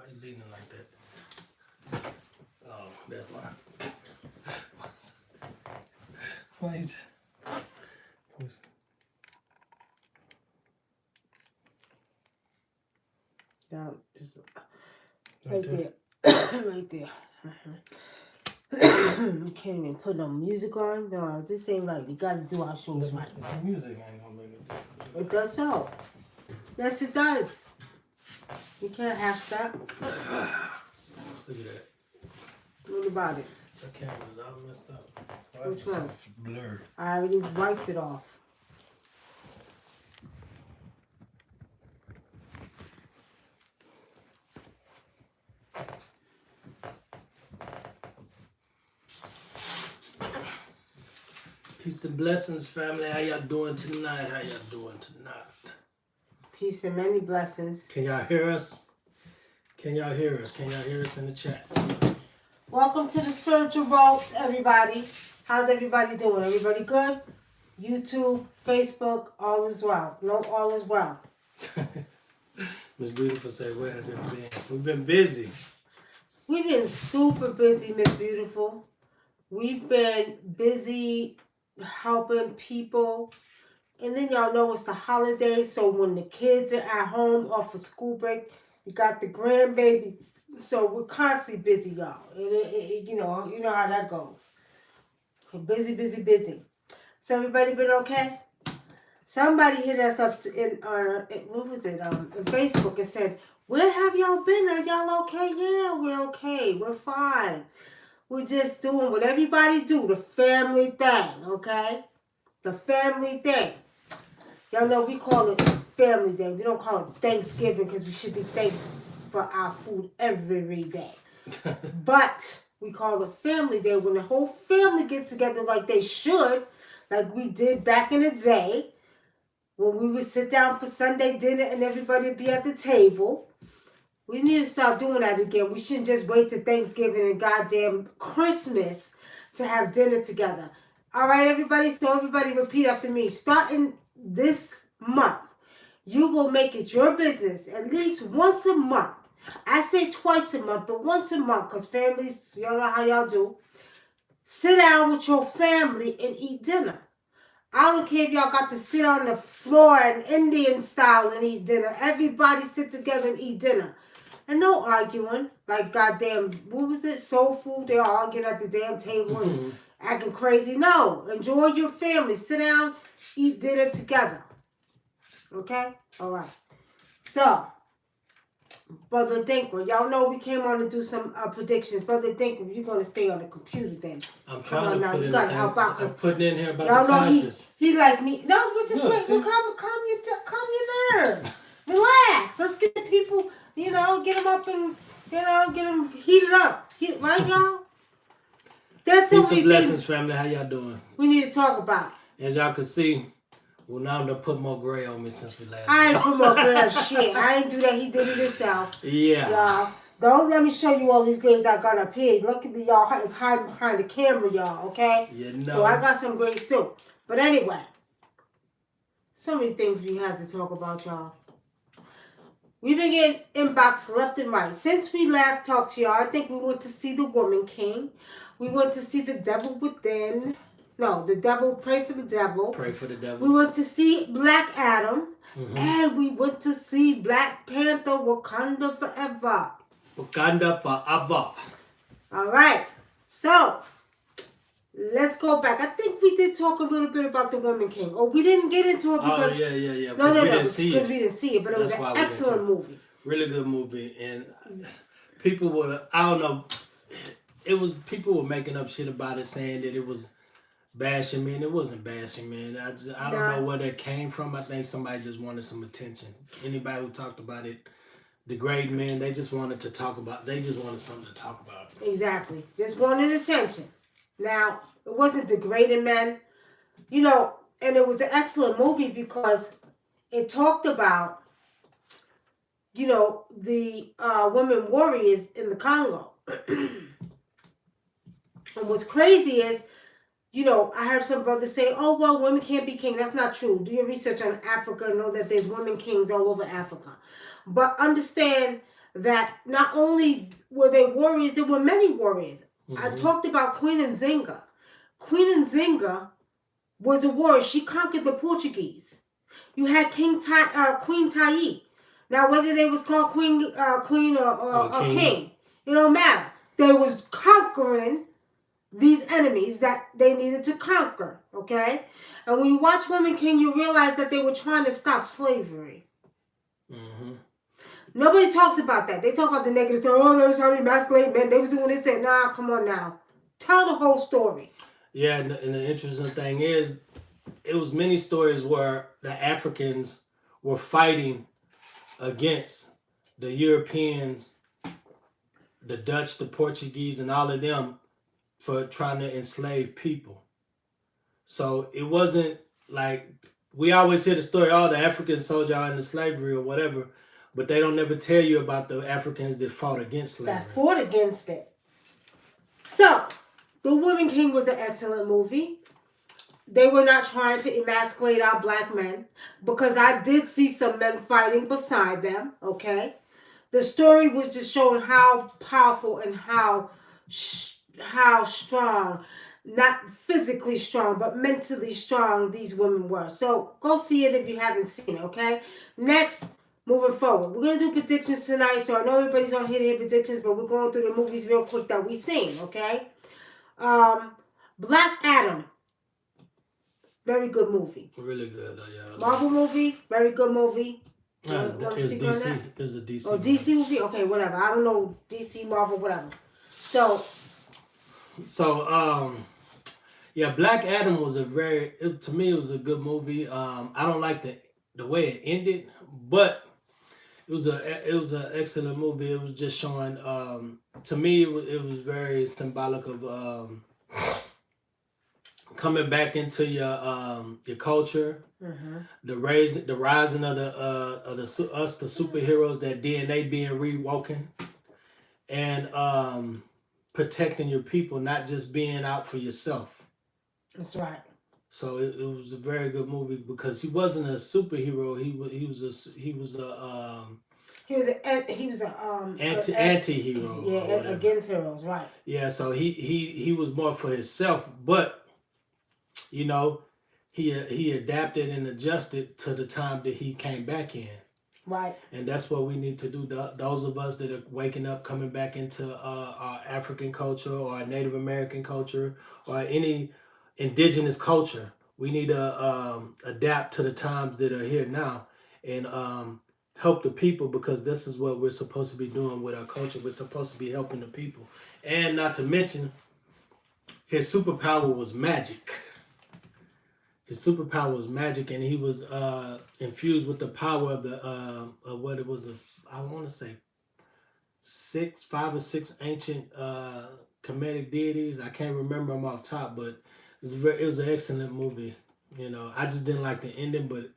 you leaning like that? Oh, that's why. Why you... Down, just right there. Right there. We can't even put no music on. No, this ain't right. We gotta do our shows right. The music ain't gonna make it. It does so. Yes, it does. You can't have that. Look at that. What about it? The camera's all messed up. Which one? Blurred. I already wiped it off. Peace and blessings, family. How y'all doing tonight? How y'all doing tonight? Peace and many blessings. Can y'all hear us? Can y'all hear us? Can y'all hear us in the chat? Welcome to the Spiritual Vault, everybody. How's everybody doing? Everybody good? YouTube, Facebook, all is well. No, all is well. Miss Beautiful said, where have y'all been? We've been busy. We've been super busy, Miss Beautiful. We've been busy helping people. And then y'all know it's the holidays, so when the kids are at home off of school break, you got the grandbabies. So we're constantly busy, y'all. You know how that goes. We're busy, busy, busy. So everybody been okay? Somebody hit us up in Facebook and said, where have y'all been? Are y'all okay? Yeah, we're okay. We're fine. We're just doing what everybody do, the family thing, okay? The family thing. Y'all know we call it Family Day. We don't call it Thanksgiving because we should be thankful for our food every day. But we call it Family Day when the whole family gets together like they should, like we did back in the day when we would sit down for Sunday dinner and everybody would be at the table. We need to start doing that again. We shouldn't just wait till Thanksgiving and goddamn Christmas to have dinner together. All right, everybody? So everybody repeat after me. Starting this month, you will make it your business at least once a month. I say twice a month, but once a month, because families, y'all know how y'all do. Sit down with your family and eat dinner. I don't care if y'all got to sit on the floor in Indian style and eat dinner. Everybody sit together and eat dinner. And no arguing. Like goddamn, what was it? Soul food. They all arguing at the damn table and acting crazy. No. Enjoy your family. Sit down, eat dinner together. Okay? All right. So, Brother Dinker, y'all know we came on to do some predictions. Brother Dinker, you're going to stay on the computer then. I'm trying to put you in gotta help out. I'm putting in here about y'all the know classes. He like me. No, we're just wait. Well, calm your nerves. Relax. Let's get the people, get them up and, get them heated up. Right, y'all? There's so many blessings, family. How y'all doing? We need to talk about. As y'all can see, WUNAM done put more gray on me since we last. I ain't put more gray on shit. I ain't do that. He did it himself. Yeah. Y'all. Don't let me show you all these grays I got up here. Look at me, y'all. It's hiding behind the camera, y'all, okay? So I got some grays too. But anyway, so many things we have to talk about, y'all. We've been getting inbox left and right. Since we last talked to y'all, I think we went to see The Woman King. We went to see The Devil Within. No, The Devil, Pray for the Devil. Pray for the Devil. We went to see Black Adam. And we went to see Black Panther, Wakanda Forever. Wakanda Forever. All right. So, let's go back. I think we did talk a little bit about The Woman King. Oh, we didn't get into it because... Oh, yeah. No, because we didn't see it. But it was an excellent movie. Really good movie. And people were, I don't know, people were making up shit about it, saying that it was bashing me, and it wasn't bashing me. I don't know where that came from. I think somebody just wanted some attention. Anybody who talked about it, degrading men, they just wanted something to talk about. Exactly. Just wanted attention. Now, it wasn't degrading men. And it was an excellent movie because it talked about, the women warriors in the Congo. And what's crazy is, I heard some brothers say, oh, well, women can't be king. That's not true. Do your research on Africa and know that there's women kings all over Africa. But understand that not only were they warriors, there were many warriors. I Mm-hmm. talked about Queen Nzinga. Queen Nzinga was a warrior. She conquered the Portuguese. You had Queen Tai. Now, whether they was called Queen or King, it don't matter. They was conquering these enemies that they needed to conquer. Okay, and when you watch Women King, you realize that they were trying to stop slavery. Mm-hmm. Nobody talks about that. They talk about the negative stuff. Oh, they was trying to emasculate men. They was doing this, that. Nah, come on now. Tell the whole story. Yeah, and the interesting thing is, it was many stories where the Africans were fighting against the Europeans, the Dutch, the Portuguese, and all of them for trying to enslave people. So it wasn't like we always hear the story, oh, the African soldier are into slavery or whatever, but they don't never tell you about the Africans that fought against slavery. That fought against it. So, The Woman King was an excellent movie. They were not trying to emasculate our black men because I did see some men fighting beside them, okay? The story was just showing how powerful and how strong, not physically strong, but mentally strong these women were. So go see it if you haven't seen it, okay? Next, moving forward, we're going to do predictions tonight. So I know everybody's on here to hear predictions, but we're going through the movies real quick that we've seen, okay? Black Adam. Very good movie. Really good. Yeah. Marvel movie. Very good movie. It was DC. It was a DC. Oh, DC movie? Okay, whatever. I don't know. DC, Marvel, whatever. So, yeah, Black Adam was to me, it was a good movie. I don't like the way it ended, but it was an excellent movie. It was just showing, to me, it was very symbolic of coming back into your culture, the rising of the superheroes, that DNA being rewoken, and protecting your people, not just being out for yourself. That's right. So it was a very good movie because he wasn't a superhero. He was anti-hero. Yeah, against heroes, right? Yeah, so he was more for himself, but you know, he adapted and adjusted to the time that he came back in. Right. And that's what we need to do. Those of us that are waking up, coming back into our African culture or our Native American culture or any indigenous culture, we need to adapt to the times that are here now and help the people, because this is what we're supposed to be doing with our culture. We're supposed to be helping the people. And not to mention, his superpower was magic. His superpower was magic, and he was infused with the power of what it was. I want to say 5 or 6 ancient Kemetic deities. I can't remember them off top, but it was an excellent movie. You know, I just didn't like the ending, but it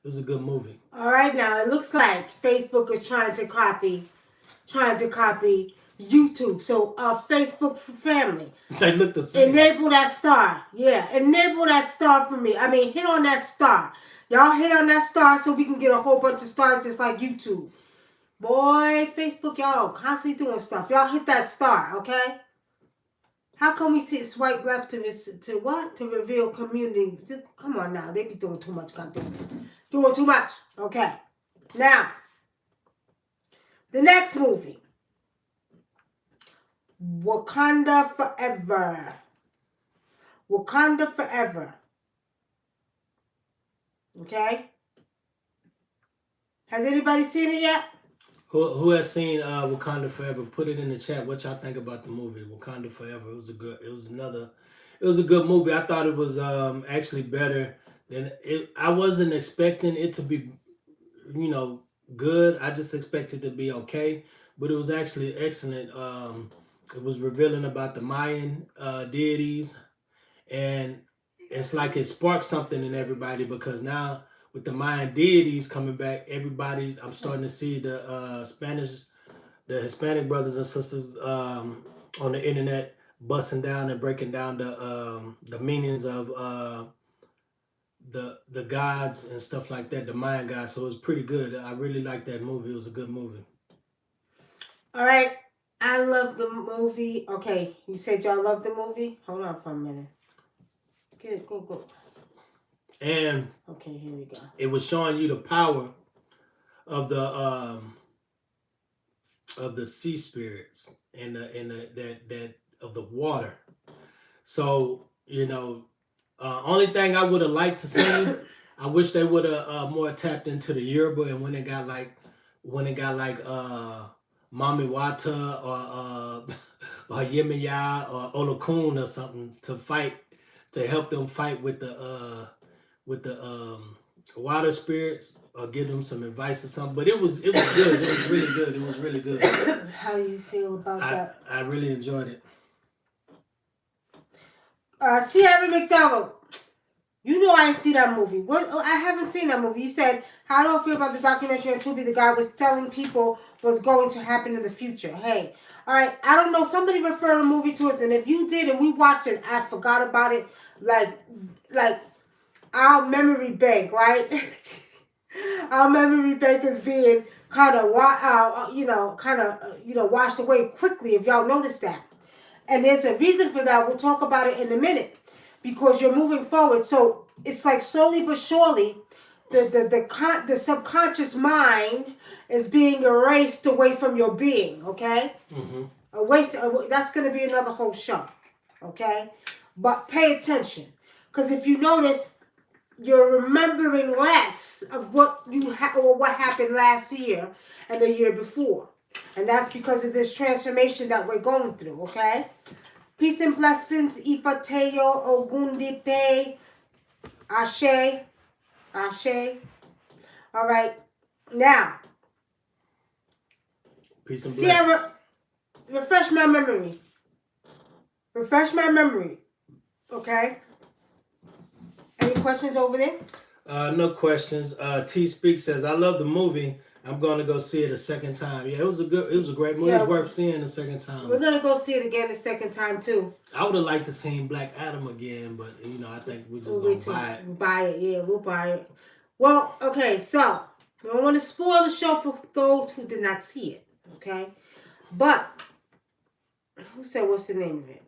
was a good movie. All right, now it looks like Facebook is trying to copy YouTube. So, Facebook for family. They look the same. Enable that star. Yeah, enable that star for me. I mean, hit on that star. Y'all hit on that star so we can get a whole bunch of stars just like YouTube. Boy, Facebook, y'all constantly doing stuff. Y'all hit that star, okay? How come we see swipe left to what? To reveal community. Come on now. They be doing too much content. Doing too much. Okay. Now, the next movie. Wakanda Forever. Wakanda Forever. Okay? Has anybody seen it yet? Who has seen Wakanda Forever? Put it in the chat. What y'all think about the movie Wakanda Forever? It was a good movie. I thought it was actually better than it. I wasn't expecting it to be, good. I just expected it to be okay, but it was actually excellent. It was revealing about the Mayan deities, and it's like it sparked something in everybody, because now with the Mayan deities coming back, I'm starting to see the Hispanic brothers and sisters on the internet busting down and breaking down the meanings of the gods and stuff like that, the Mayan gods. So it was pretty good. I really liked that movie. It was a good movie. All right. I love the movie. Okay, you said y'all love the movie? Hold on for a minute. Get it, go. And okay, here we go. It was showing you the power of the sea spirits and that of the water. So only thing I would have liked to see, I wish they would have more tapped into the Yoruba and when it got like Mami Wata or Yemiya or Olokun or something to help them fight with the water spirits or give them some advice or something. But it was good. It was really good. It was really good. How do you feel about that? I really enjoyed it. Sierra McDonald. You know I didn't see that movie. What? I haven't seen that movie. You said, how do I feel about the documentary on Tubi? The guy was telling people what's going to happen in the future. Hey, all right, I don't know. Somebody referred the movie to us, and if you did and we watched it, I forgot about it. Like our memory bank, right? Our memory bank is being kind of, washed away quickly. If y'all notice that. And there's a reason for that. We'll talk about it in a minute because you're moving forward. So it's like slowly but surely, the subconscious mind is being erased away from your being. Okay, that's going to be another whole show. Okay, but pay attention because if you notice, you're remembering less of what or what happened last year and the year before. And that's because of this transformation that we're going through, okay? Peace and blessings, Ifateo, Ogundipe, Ashe, Ashe. All right, now. Peace and blessings. Sierra, refresh my memory. Okay? Any questions over there? No questions. T Speak says, I love the movie. I'm going to go see it a second time. Yeah, it was a great movie. Yeah, it's worth seeing a second time. We're going to go see it again a second time, too. I would have liked to see Black Adam again, but, I think we're just going to buy it. Buy it, yeah, we'll buy it. Well, okay, so, I don't want to spoil the show for those who did not see it, okay? But, who said what's the name of it?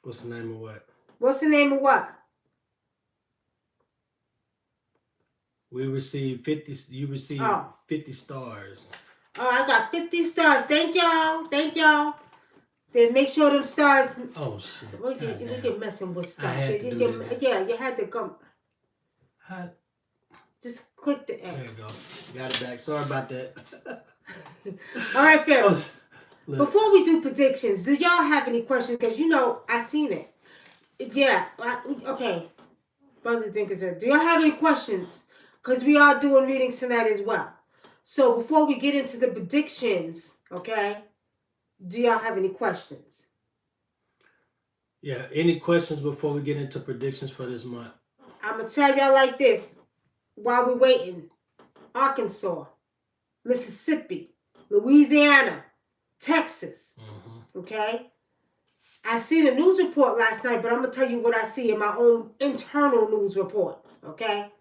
What's the name of what? What's the name of what? We received 50. You received 50 stars. Oh, I got 50 stars. Thank y'all. Then make sure them stars. Oh shit! We just messing with stuff. Yeah, you had to come. Just click the X. There you go. Got it back. Sorry about that. All right, Pharaoh. Before we do predictions, do y'all have any questions? Because I seen it. Yeah. Okay. Brother Dinkerson, do y'all have any questions? Because we are doing readings tonight as well. So before we get into the predictions, okay, do y'all have any questions? Yeah, any questions before we get into predictions for this month? I'm going to tell y'all like this while we're waiting. Arkansas, Mississippi, Louisiana, Texas, okay? I seen a news report last night, but I'm going to tell you what I see in my own internal news report, okay?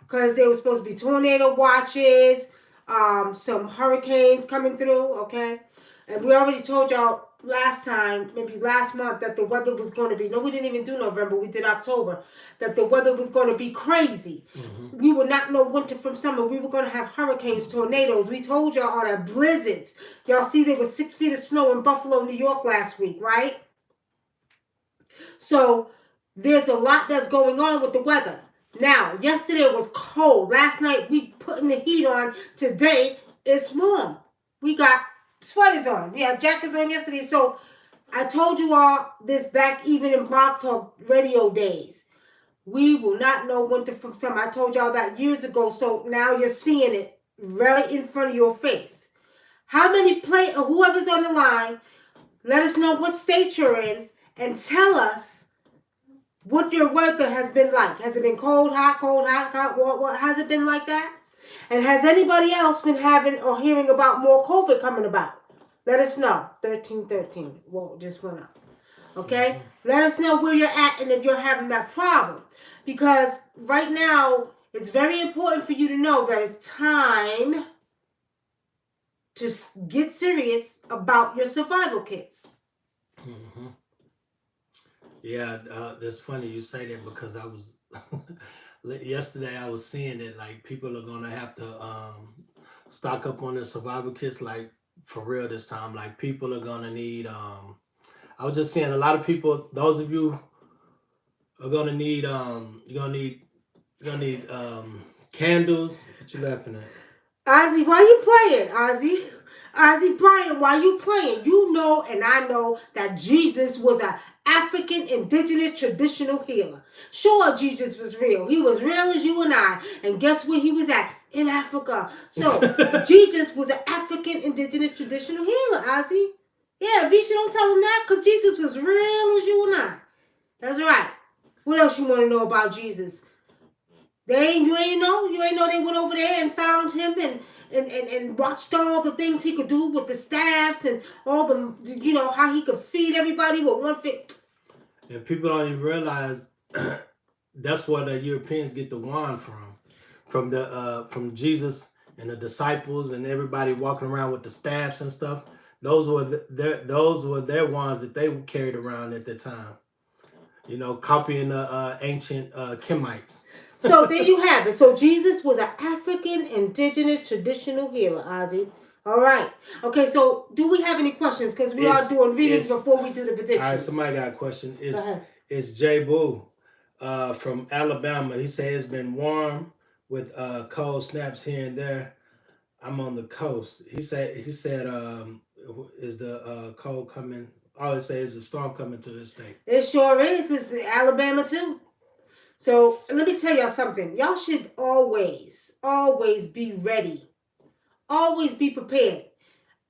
Because there was supposed to be tornado watches, some hurricanes coming through, okay? And we already told y'all last time, maybe last month, that the weather was going to be, no, we didn't even do November, we did October, that the weather was going to be crazy. We would not know winter from summer. We were going to have hurricanes, tornadoes. We told y'all all that, blizzards. Y'all see there was 6 feet of snow in Buffalo, New York last week, right? So there's a lot that's going on with the weather. Now, yesterday it was cold. Last night we putting the heat on. Today it's warm. We got sweaters on. We had jackets on yesterday. So I told you all this back even in Blog Talk radio days. We will not know winter from summer. I told y'all that years ago. So now you're seeing it right in front of your face. How many whoever's on the line, let us know what state you're in and tell us what your weather has been like. Has it been cold, hot, what has it been like that? And has anybody else been having or hearing about more COVID coming about? Let us know. 1313. Well, just went up. Okay? Let us know where you're at and if you're having that problem. Because right now, it's very important for you to know that it's time to get serious about your survival kits. Mm-hmm. Yeah, it's funny you say that because I was yesterday I was seeing that like people are gonna have to stock up on their survival kits like for real this time. Like people are gonna need I was just seeing a lot of people. Those of you are gonna need you're gonna need candles. What you laughing at? Ozzy, why you playing, Ozzy? Ozzy Bryan, why you playing? You know and I know that Jesus was an African indigenous traditional healer. Sure, Jesus was real. He was real as you and I. And guess where he was at? In Africa. So, Jesus was an African indigenous traditional healer, Ozzy. Yeah, Visha, don't tell him that because Jesus was real as you and I. That's right. What else you want to know about Jesus? You ain't know they went over there and found him and watched all the things he could do with the staffs and all the how he could feed everybody with one fit. And people don't even realize that's where the Europeans get the wand from Jesus and the disciples and everybody walking around with the staffs and stuff. Those were their wands that they carried around at the time. Copying the ancient Kemites. So there you have it. So Jesus was an African indigenous traditional healer, Ozzy. All right. Okay, so do we have any questions? Because we are doing readings before we do the predictions. All right, somebody got a question. It's Jay Boo from Alabama. He said it's been warm with cold snaps here and there. I'm on the coast. He said is the cold coming? Oh, it says is the storm coming to this state. It sure is. It's Alabama too. So let me tell y'all something. Y'all should always be ready. Always be prepared.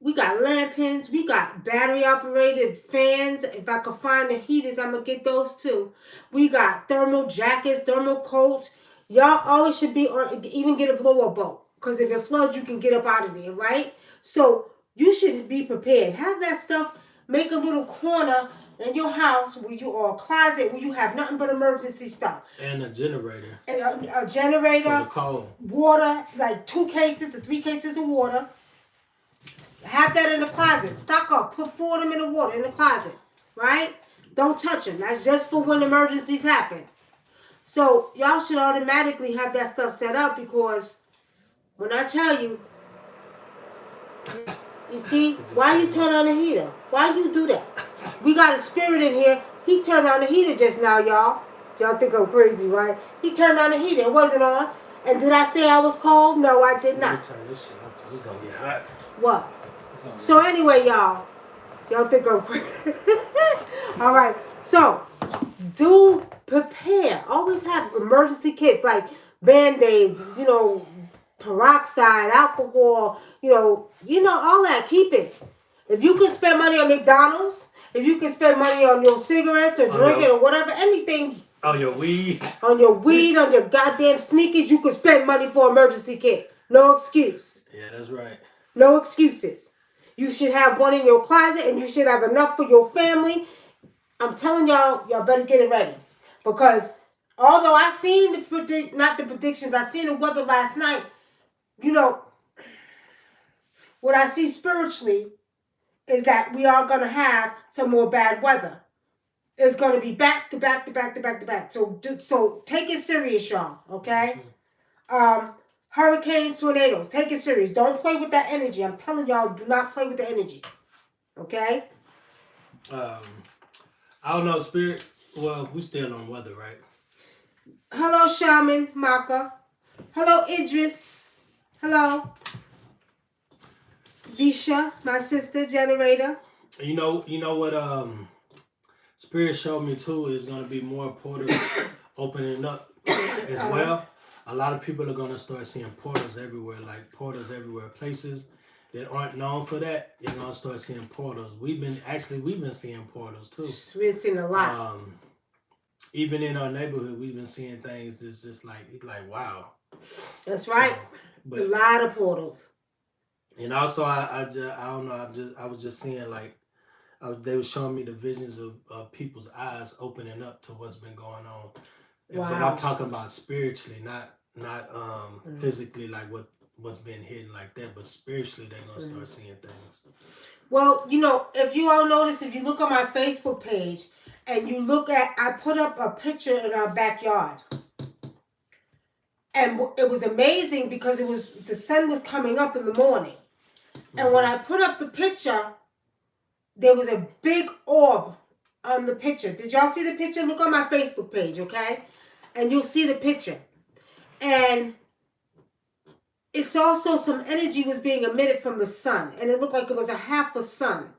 We got lanterns. We got battery operated fans. If I could find the heaters, I'm going to get those too. We got thermal jackets, thermal coats. Y'all always should be on, even get a blower boat. Because if it floods, you can get up out of there, right? So you should be prepared. Have that stuff. Make a little corner in your house or a closet where you have nothing but emergency stuff. And a generator. And a generator. For the cold. Water, like 2 cases or 3 cases of water. Have that in the closet. Stock up. Put 4 of them in the water in the closet. Right? Don't touch them. That's just for when emergencies happen. So y'all should automatically have that stuff set up because when I tell you, you see, why you turn on the heater? Why you do that? We got a spirit in here. He turned on the heater just now, y'all. Y'all think I'm crazy, right? He turned on the heater. It wasn't on. And did I say I was cold? No, I did not. Let me turn this shit up because it's going to get hot. What? So anyway, y'all think I'm crazy. All right. So, do prepare. Always have emergency kits like Band-Aids, peroxide, alcohol, all that. Keep it. If you can spend money on McDonald's, if you can spend money on your cigarettes or drinking or whatever, anything. On your weed. On your weed, on your goddamn sneakers, you can spend money for emergency kit. No excuse. Yeah, that's right. No excuses. You should have one in your closet and you should have enough for your family. I'm telling y'all better get it ready. Because although I seen not the predictions, I seen the weather last night, what I see spiritually is that we are going to have some more bad weather. It's going to be back to back to back to back to back. So take it serious, y'all, okay? Hurricanes, tornadoes, take it serious. Don't play with that energy. I'm telling y'all, do not play with the energy, okay? I don't know, Spirit. Well, we still on weather, right? Hello, Shaman Maka. Hello, Idris. Hello. Visha, my sister, generator. You know what Spirit showed me too is gonna be more portals opening up as well. A lot of people are gonna start seeing portals everywhere, places that aren't known for that. You're gonna start seeing portals. We've been seeing portals too. We've seen a lot. Even in our neighborhood, we've been seeing things that's just like wow. That's right. So, a lot of portals. And also, I don't know. I was just seeing they were showing me the visions of people's eyes opening up to what's been going on. Wow. But I'm talking about spiritually, not physically, like what what's been hidden like that, but spiritually they're gonna start seeing things. Well, you know, if you all notice, if you look on my Facebook page and you look at, I put up a picture in our backyard. And it was amazing because the sun was coming up in the morning. And when I put up the picture, there was a big orb on the picture. Did y'all see the picture? Look on my Facebook page, okay? And you'll see the picture. And it's also some energy was being emitted from the sun. And it looked like it was a half a sun.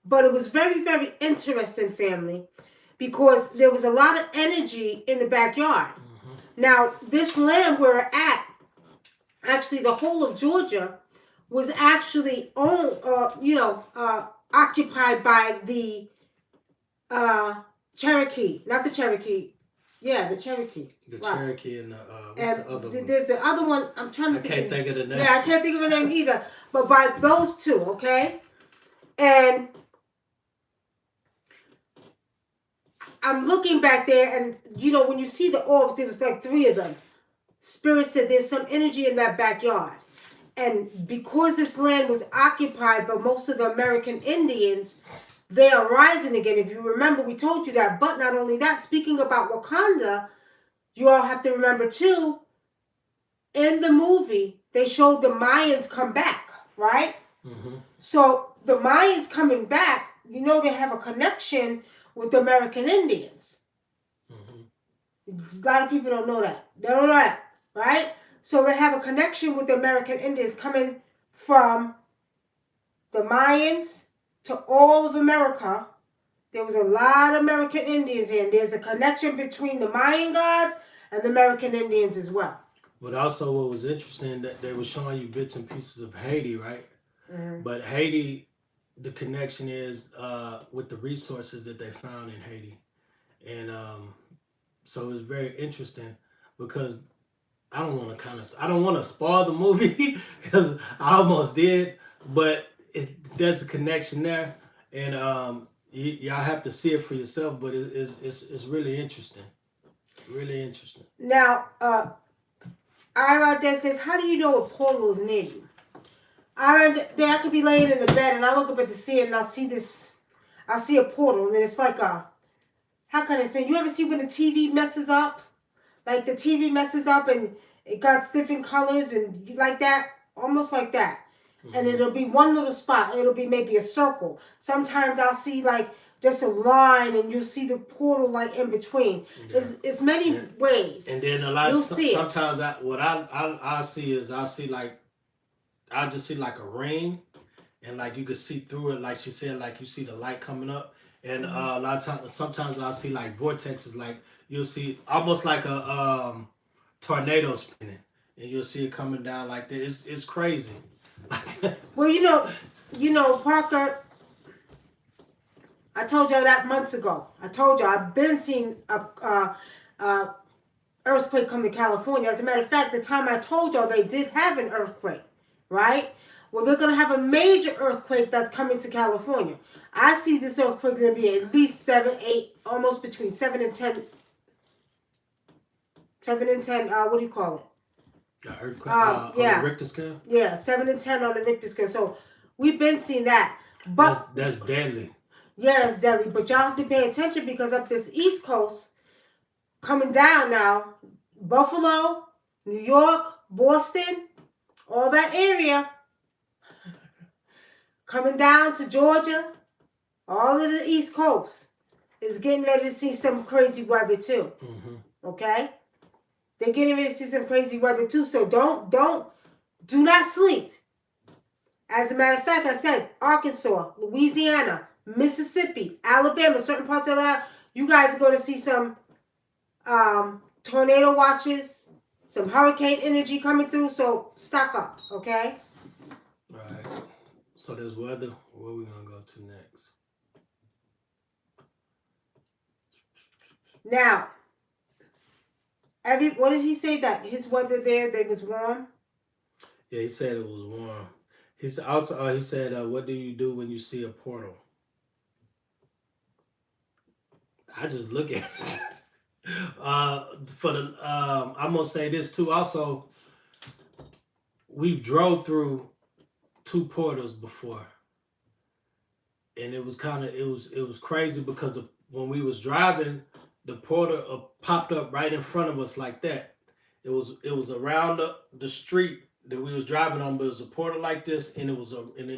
But it was very, very interesting, family, because there was a lot of energy in the backyard. Now, this land we're at, actually the whole of Georgia, was actually occupied by the Cherokee, not the Cherokee. Yeah, the Cherokee. The Cherokee and what's the other one? There's the other one. I'm trying to think. I can't think of the name. Yeah, I can't think of the name either. But by those two, okay? And I'm looking back there, and you know, when you see the orbs, there was like 3 of them. Spirit said there's some energy in that backyard. And because this land was occupied by most of the American Indians, they are rising again. If you remember, we told you that. But not only that, speaking about Wakanda, you all have to remember too, in the movie, they showed the Mayans come back, right? So the Mayans coming back, you know, they have a connection with the American Indians. A lot of people don't know that. They don't know that, right? So they have a connection with the American Indians coming from the Mayans to all of America. There was a lot of American Indians here, and there's a connection between the Mayan gods and the American Indians as well. But also what was interesting, that they were showing you bits and pieces of Haiti, right? But Haiti, the connection is with the resources that they found in Haiti. And so it was very interesting because I don't want to spoil the movie because I almost did, but there's a connection there, and y'all have to see it for yourself. But it's really interesting, really interesting. Now, Ira there says, "How do you know a portal is near you?" Ira, I could be laying in the bed and I look up at the ceiling and I see a portal, and then it's like how can I explain? You ever see when the TV messes up? Like the TV messes up and it got different colors and like that, almost like that. And it'll be one little spot. It'll be maybe a circle. Sometimes I'll see like just a line, and you'll see the portal like in between. Yeah. It's many ways. And then a lot of sometimes I see I just see like a ring, and like you can see through it. Like she said, like you see the light coming up. And a lot of times, sometimes I'll see like vortexes, like you'll see almost like a tornado spinning, and you'll see it coming down like that. It's crazy. Well, you know, Parker, I told y'all that months ago. I told y'all I've been seeing a earthquake come to California. As a matter of fact, the time I told y'all they did have an earthquake, right? Well, they're going to have a major earthquake that's coming to California. I see this earthquake going to be at least 7, 8, almost between 7 and 10. 7 and 10, what do you call it? Earthquake, on the Richter scale? Yeah, 7 and 10 on the Richter scale. So we've been seeing that. But that's deadly. Yeah, that's deadly. But y'all have to pay attention because up this East Coast, coming down now, Buffalo, New York, Boston, all that area, coming down to Georgia, all of the East Coast is getting ready to see some crazy weather too. Okay? They're getting ready to see some crazy weather too. So do not sleep. As a matter of fact, I said Arkansas, Louisiana, Mississippi, Alabama, certain parts of that, you guys are going to see some tornado watches, some hurricane energy coming through. So stock up, okay? Right. So there's weather. Where are we going to go to next? Now, what did he say that his weather there was warm? Yeah, he said it was warm. He said also. He said, "What do you do when you see a portal?" I just look at it. I'm gonna say this too. Also, we've drove through two portals before, and it was kind of it was crazy because when we was driving, the portal popped up right in front of us like that. It was around the street that we was driving on, but it was a portal like this, and it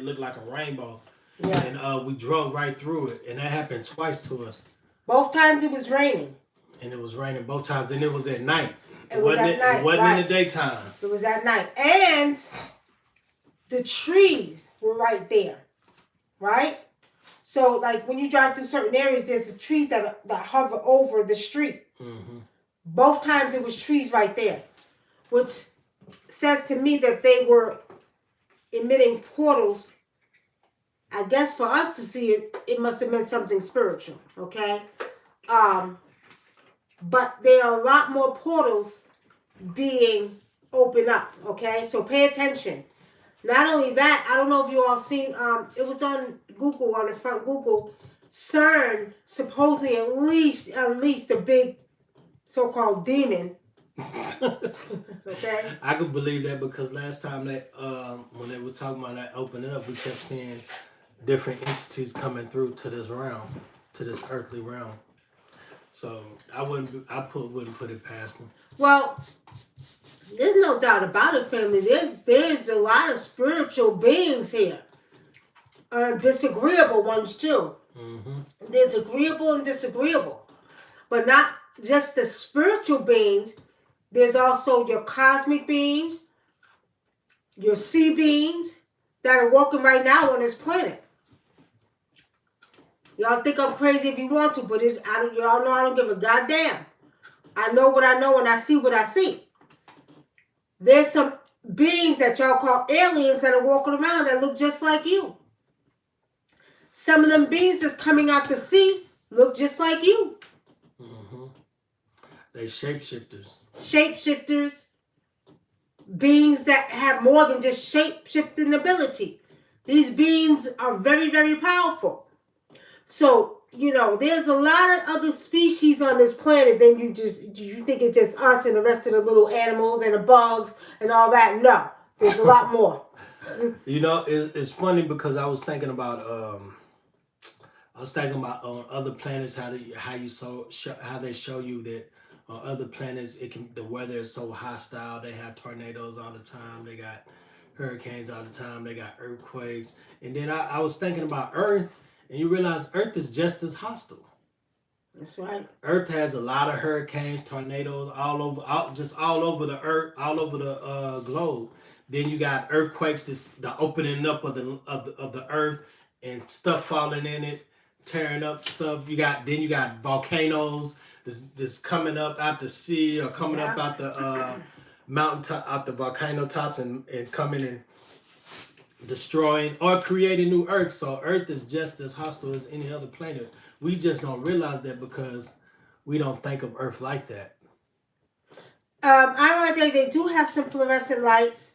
looked like a rainbow. Yeah. And we drove right through it, and that happened twice to us. Both times it was raining. And it was raining both times, and it was at night. It wasn't at night. It wasn't right in the daytime. It was at night, and the trees were right there, right? So, like when you drive through certain areas, there's the trees that hover over the street. Mm-hmm. Both times it was trees right there, which says to me that they were emitting portals. I guess for us to see it, it must have meant something spiritual, okay? But there are a lot more portals being opened up, okay? So pay attention. Not only that, I don't know if you all seen, it was on Google, on the front Google, CERN supposedly unleashed a big so-called demon. Okay? I could believe that because last time that, when they was talking about that opening up, we kept seeing different entities coming through to this realm, to this earthly realm. So I wouldn't put it past them. Well, there's no doubt about it, family. There's a lot of spiritual beings here. Disagreeable ones too. Mm-hmm. There's agreeable and disagreeable, but not just the spiritual beings. There's also your cosmic beings, your sea beings that are walking right now on this planet. Y'all think I'm crazy if you want to, but y'all know I don't give a goddamn. I know what I know and I see what I see. There's some beings that y'all call aliens that are walking around that look just like you. Some of them beings that's coming out the sea look just like you. Mm-hmm. They shapeshifters. Shapeshifters. Beings that have more than just shape-shifting ability. These beings are very, very powerful. So, there's a lot of other species on this planet than you think it's just us and the rest of the little animals and the bugs and all that. No, there's a lot more. It's funny because I was thinking about on other planets how they show you that on other planets the weather is so hostile. They have tornadoes all the time. They got hurricanes all the time. They got earthquakes. And then I was thinking about Earth. And you realize Earth is just as hostile. That's right. Earth has a lot of hurricanes, tornadoes all over the earth, all over the globe. Then you got earthquakes, the opening up of the earth and stuff falling in it, tearing up stuff. You got volcanoes that's coming up out the sea or coming up out the mountain top, out the volcano tops and coming and destroying or creating new Earth. So Earth is just as hostile as any other planet. We just don't realize that because we don't think of Earth like that. Ironically, they do have some fluorescent lights,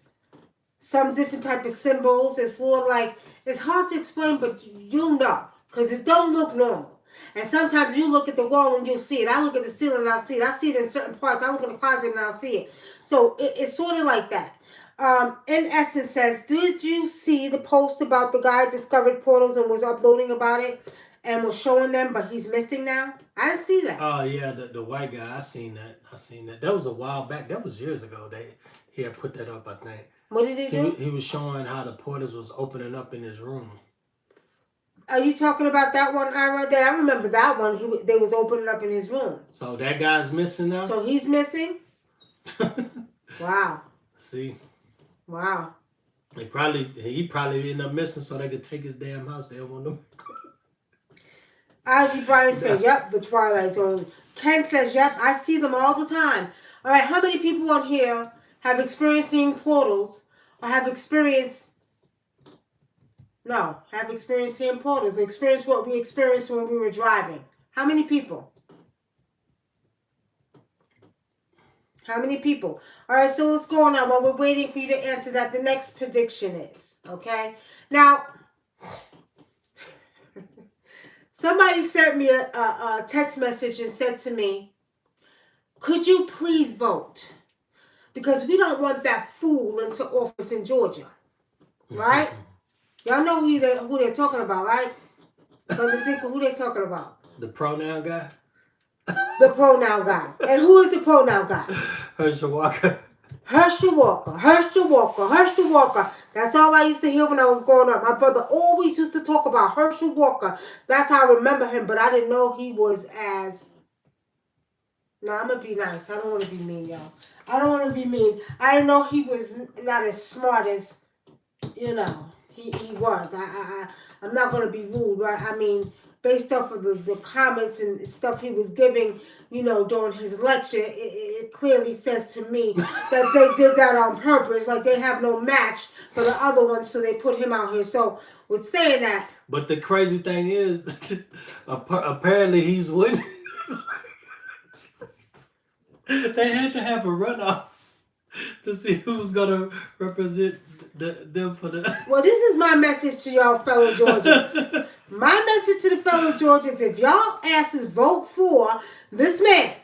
some different type of symbols. It's sort of like, it's hard to explain, but you'll know because it don't look normal. And sometimes you look at the wall and you'll see it. I look at the ceiling and I'll see it. I see it in certain parts. I look in the closet and I'll see it. So it's sort of like that. In essence says, did you see the post about the guy discovered portals and was uploading about it and was showing them, but he's missing now? I didn't see that. Oh yeah, the white guy. I seen that. That was a while back. That was years ago. He had put that up, I think. What did he do? He was showing how the portals was opening up in his room. Are you talking about that one, Ira? I remember that one. They was opening up in his room. So that guy's missing now? So he's missing? Wow. See? Wow. He probably ended up missing so they could take his damn house. They don't want to. Ozzy Bryan said, yep, the Twilight Zone. Ken says, yep, I see them all the time. All right, how many people on here have experienced seeing portals or have experienced seeing portals or experienced what we experienced when we were driving? How many people? How many people? All right, so let's go on now. While we're waiting for you to answer that, the next prediction is, okay? Now, somebody sent me a text message and said to me, could you please vote? because we don't want that fool into office in Georgia, right? Y'all know who they're talking about, right? Who they talking about? The pronoun guy? The pronoun guy. And who is the pronoun guy? Herschel Walker. Herschel Walker. That's all I used to hear when I was growing up. My brother always used to talk about Herschel Walker. That's how I remember him, but I didn't know he was as... No, I'm going to be nice. I don't want to be mean, y'all. I don't want to be mean. I didn't know he was not as smart as, he was. I'm not going to be rude, but I mean, based off of the comments and stuff he was giving, during his lecture, it clearly says to me that they did that on purpose. Like they have no match for the other one, so they put him out here. So with saying that. But the crazy thing is, apparently he's winning. They had to have a runoff to see who was going to represent them for the... Well, this is my message to y'all fellow Georgians. My message to the fellow Georgians, if y'all asses vote for this man,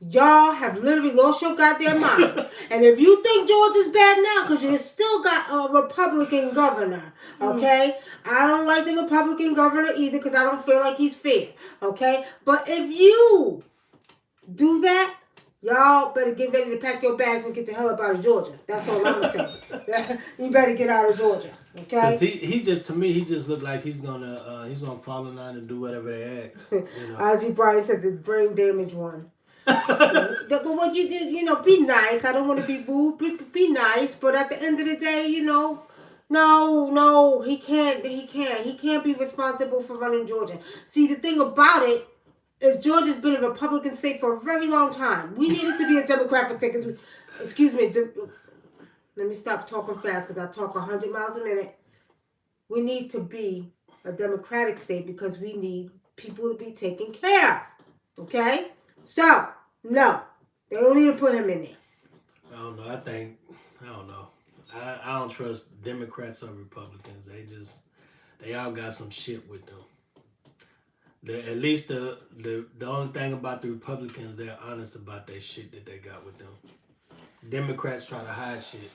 y'all have literally lost your goddamn mind. And if you think Georgia's bad now, because you still got a Republican governor, okay? I don't like the Republican governor either, because I don't feel like he's fair, okay? But if you do that, y'all better get ready to pack your bags and get the hell up out of Georgia. That's all I'm going to say. You better get out of Georgia, okay? Because he just, to me, he just looked like he's gonna fall in line and do whatever they ask. Ozzy Bryant said the brain damage one. But what you did, be nice. I don't want to be rude. Be nice. But at the end of the day, no, he can't. He can't be responsible for running Georgia. See, the thing about it is Georgia's been a Republican state for a very long time. We needed to be a Democrat for because excuse me. Let me stop talking fast because I talk 100 miles a minute. We need to be a Democratic state because we need people to be taken care of. Okay? So, no. They don't need to put him in there. I don't know. I don't know. I don't trust Democrats or Republicans. They all got some shit with them. At least the only thing about the Republicans, they're honest about that shit that they got with them. Democrats try to hide shit.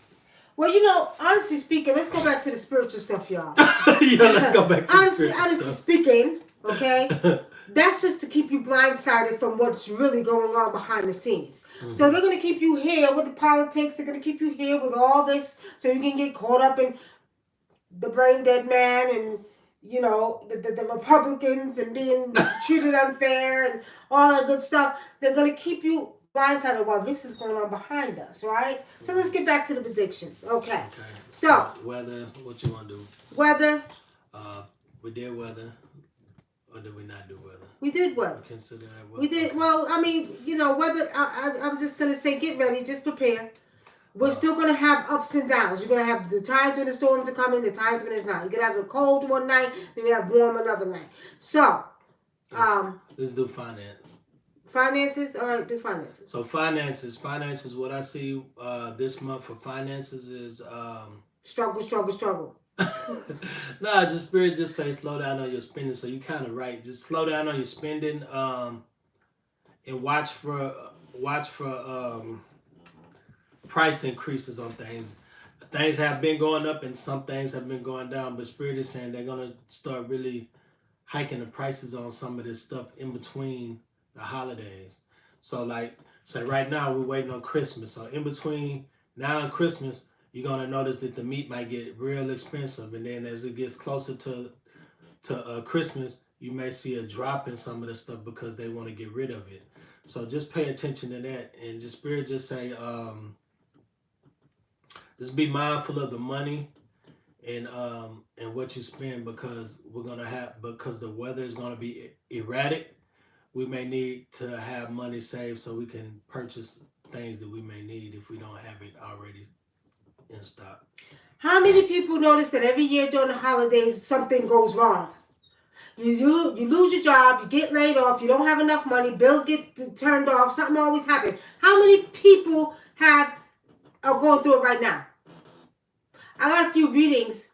Well, honestly speaking, let's go back to the spiritual stuff, y'all. Yeah, let's go back to the spiritual stuff. Honestly speaking, okay, that's just to keep you blindsided from what's really going on behind the scenes. Mm-hmm. So they're going to keep you here with the politics. They're going to keep you here with all this so you can get caught up in the brain dead man and the Republicans and being treated unfair and all that good stuff. They're going to keep you blindsided while this is going on behind us, right? So let's get back to the predictions. Okay. So weather, what you want to do? Weather. We did weather, or did we not do weather? We did weather. Consider that weather. We did. Well, I mean, weather. I'm just going to say, get ready, just prepare. We're still going to have ups and downs. You're going to have the times when the storms are coming, the times when it's not. You're going to have it cold one night, then you're going to have warm another night. So, let's do finance. Finances? All right, do finances. So finances, what I see this month for finances is... Struggle. Nah, Spirit just say slow down on your spending. So you kind of right. Just slow down on your spending and watch for price increases on things. Things have been going up and some things have been going down, but Spirit is saying they're going to start really hiking the prices on some of this stuff in between the holidays. So right now we're waiting on Christmas. So in between now and Christmas, you're going to notice that the meat might get real expensive. And then as it gets closer to Christmas, you may see a drop in some of the stuff because they want to get rid of it. So just pay attention to that. And Spirit just say, just be mindful of the money and what you spend because because the weather is going to be erratic. We may need to have money saved so we can purchase things that we may need if we don't have it already in stock. How many people notice that every year during the holidays something goes wrong? You lose your job, you get laid off, you don't have enough money, bills get turned off, something always happens. How many people are going through it right now? I got a few readings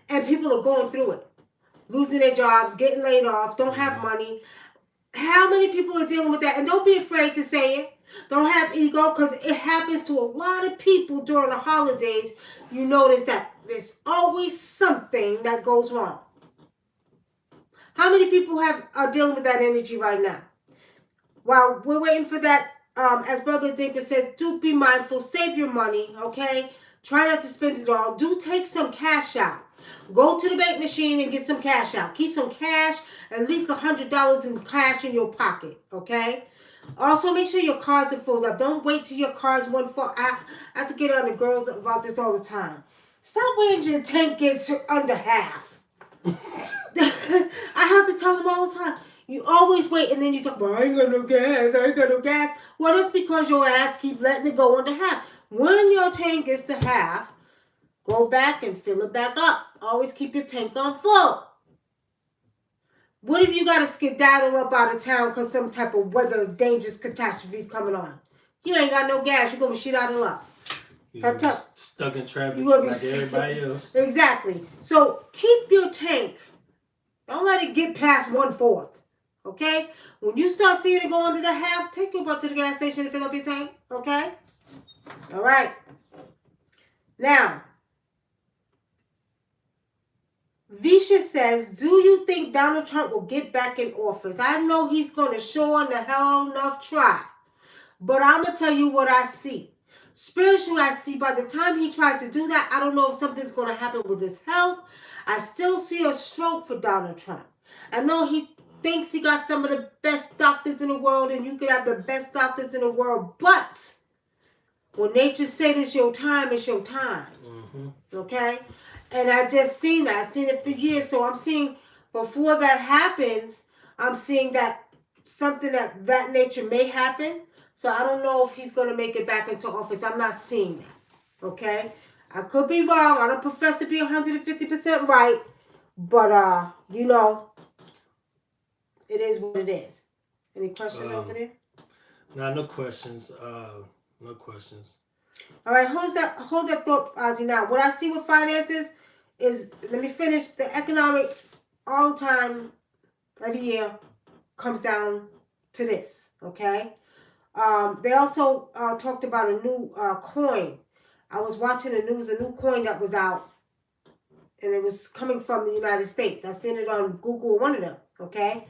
and people are going through it. Losing their jobs, getting laid off, don't have money. How many people are dealing with that? And don't be afraid to say it. Don't have ego, because it happens to a lot of people during the holidays. You notice that there's always something that goes wrong. How many people are dealing with that energy right now? While we're waiting for that, as Brother Dinker says, do be mindful, save your money, okay? Try not to spend it all. Do take some cash out. Go to the bank machine and get some cash out. Keep some cash, at least $100 in cash in your pocket, okay? Also, make sure your cars are filled up. Don't wait till your car's one full. I have to get on the girls about this all the time. Stop waiting till your tank gets under half. I have to tell them all the time. You always wait, and then you talk about, I ain't got no gas, I ain't got no gas. Well, that's because your ass keep letting it go under half. When your tank gets to half, go back and fill it back up. Always keep your tank on full. What if you got to skedaddle up out of town because some type of weather dangerous catastrophe is coming on? You ain't got no gas. You're going to be shit out of luck. You're stuck in traffic like everybody else. Exactly. So keep your tank. Don't let it get past 1/4. Okay? When you start seeing it go under the half, take your butt to the gas station and fill up your tank. Okay? All right. Now, Visha says, do you think Donald Trump will get back in office? I know he's going to sure in the hell enough try. But I'm going to tell you what I see. Spiritually, I see by the time he tries to do that, I don't know if something's going to happen with his health. I still see a stroke for Donald Trump. I know he thinks he got some of the best doctors in the world, and you could have the best doctors in the world. But when nature said it's your time, it's your time. Mm-hmm. Okay? And I just seen that. I've seen it for years. So I'm seeing, before that happens, I'm seeing that something that nature may happen. So I don't know if he's going to make it back into office. I'm not seeing that. Okay? I could be wrong. I don't profess to be 150% right. But, you know, it is what it is. Any questions over there? No questions. No questions. All right, hold that thought, Ozzy. Now, what I see with finances is, let me finish, the economics all the time, every year, comes down to this, okay? They also talked about a new coin. I was watching the news, a new coin that was out, and it was coming from the United States. I seen it on Google, one of them, okay?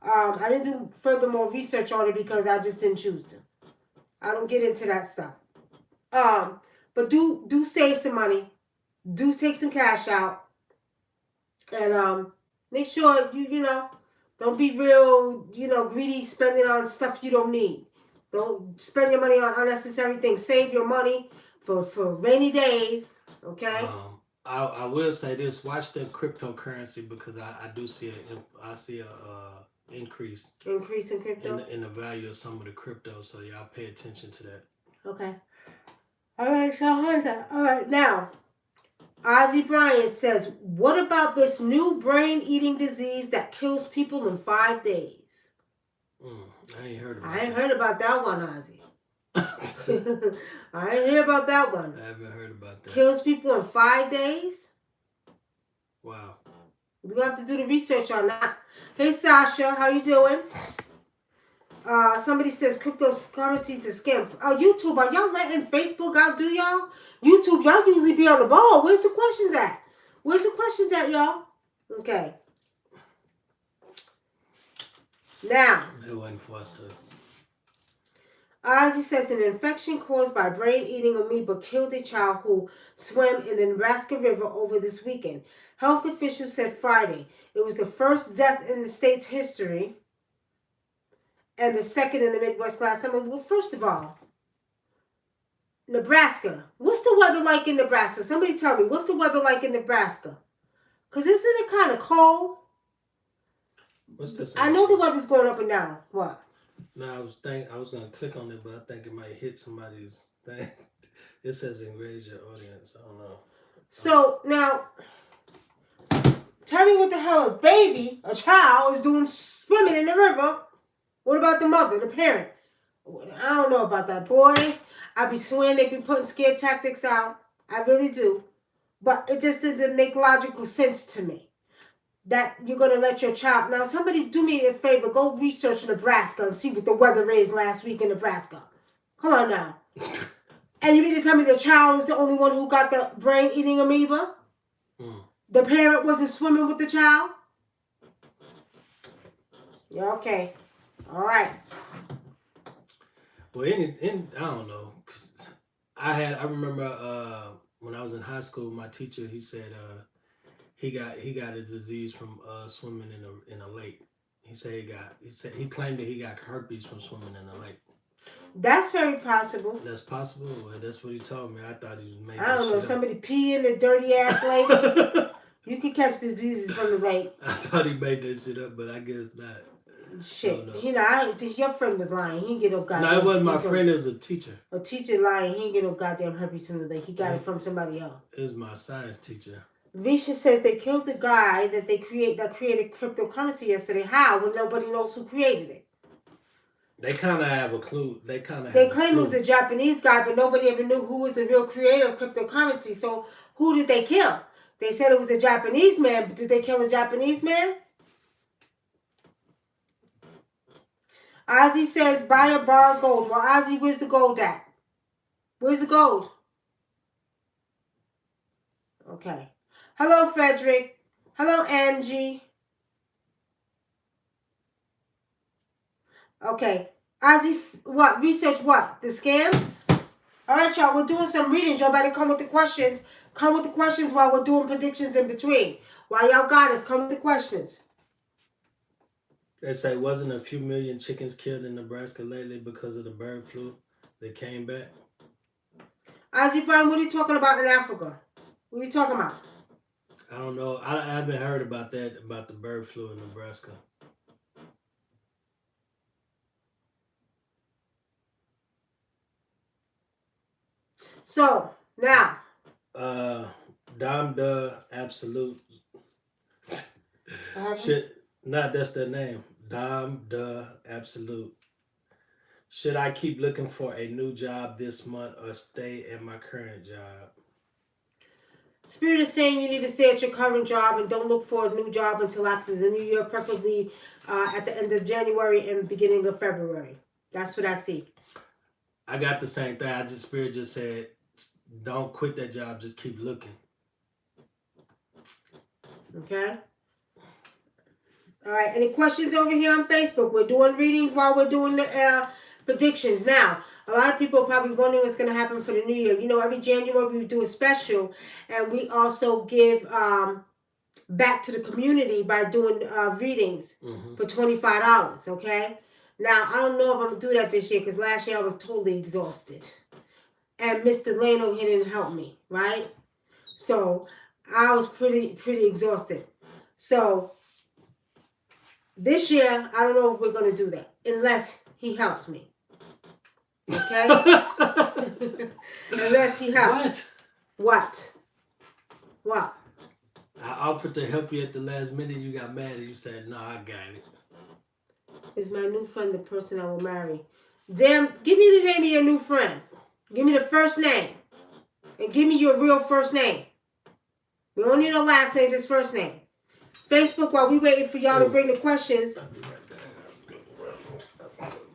I didn't do furthermore research on it because I just didn't choose to. I don't get into that stuff. But do save some money. Do take some cash out. And make sure you know, don't be real, greedy spending on stuff you don't need. Don't spend your money on unnecessary things. Save your money for rainy days. Okay? I will say this, watch the cryptocurrency, because I do see a increase in crypto in the value of some of the crypto, so y'all pay attention to that. Okay. All right, so I heard that. All right, now Ozzy Bryant says, what about this new brain-eating disease that kills people in 5 days? I ain't heard about that. I ain't heard about that one, Ozzy. I ain't hear about that one. I haven't heard about that. Kills people in 5 days? Wow. We have to do the research on that. Hey, Sasha, how you doing? Somebody says cryptocurrency is a scam. YouTube, are y'all letting Facebook out, do y'all? YouTube, y'all usually be on the ball. Where's the questions at? Where's the questions at, y'all? Okay. Now. It wasn't for us to. Ozzy says an infection caused by brain-eating amoeba killed a child who swam in the Nebraska River over this weekend. Health officials said Friday it was the first death in the state's history and the second in the Midwest last summer. Well, first of all, Nebraska. What's the weather like in Nebraska? Somebody tell me, what's the weather like in Nebraska? Because isn't it kind of cold? What's this? I know the weather's going up and down. What? No, I was going to click on it, but I think it might hit somebody's thing. It says engage your audience. I don't know. So, now, tell me what the hell a child, is doing swimming in the river. What about the mother, the parent? I don't know about that. Boy, I be swearing they be putting scare tactics out. I really do. But it just didn't make logical sense to me that you're going to let your child... Now, somebody do me a favor. Go research Nebraska and see what the weather is last week in Nebraska. Come on now. And you mean to tell me the child is the only one who got the brain-eating amoeba? The parent wasn't swimming with the child? Yeah, okay. All right. Well, I don't know. I remember when I was in high school, my teacher, he said he got a disease from swimming in a lake. He claimed that he got herpes from swimming in a lake. That's very possible. That's possible. Well, that's what he told me. I thought he was making. I don't know. Somebody pee in the dirty ass lake. You can catch diseases from the lake. I thought he made that shit up, but I guess not. Shit. Your friend was lying. He didn't get no goddamn. No, it wasn't my friend. It was a teacher. A teacher lying. He didn't get no goddamn herpes from the lake. He got it from somebody else. It was my science teacher. Visha says they killed the guy that created cryptocurrency yesterday. How? When nobody knows who created it. They kind of have a clue. They claim it was a Japanese guy, but nobody ever knew who was the real creator of cryptocurrency. So who did they kill? They said it was a Japanese man, but did they kill a Japanese man? Ozzy says, buy a bar of gold. Well, Ozzy, where's the gold at? Where's the gold? Okay. Hello, Frederick. Hello, Angie. Okay. Ozzy, what? Research what? The scams? All right, y'all. We're doing some readings. Y'all better come with the questions. Come with the questions while we're doing predictions in between. While y'all got us, come with the questions. They say, wasn't a few million chickens killed in Nebraska lately because of the bird flu? They came back. Ozzy Brown, what are you talking about in Africa? What are you talking about? I don't know. I haven't heard about that, about the bird flu in Nebraska. So, now. Dom the Absolute. Shit. Nah, that's their name. Dom the Absolute. Should I keep looking for a new job this month or stay at my current job? Spirit is saying you need to stay at your current job and don't look for a new job until after the new year, preferably at the end of January and beginning of February. That's what I see. I got the same thing. Spirit just said, don't quit that job. Just keep looking. Okay. All right. Any questions over here on Facebook? We're doing readings while we're doing the predictions. Now, a lot of people are probably wondering what's going to happen for the new year. You know, every January we do a special, and we also give back to the community by doing readings for $25. Okay. Now, I don't know if I'm going to do that this year because last year I was totally exhausted. And Mr. Leno, he didn't help me, right? So I was pretty exhausted. So this year, I don't know if we're going to do that unless he helps me. Okay? Unless he helps. What? I offered to help you at the last minute. You got mad and you said, no, I got it. Is my new friend the person I will marry? Damn, give me the name of your new friend. Give me the first name. And give me your real first name. We don't need no last name, just first name. Facebook, while we waiting for y'all to bring the questions.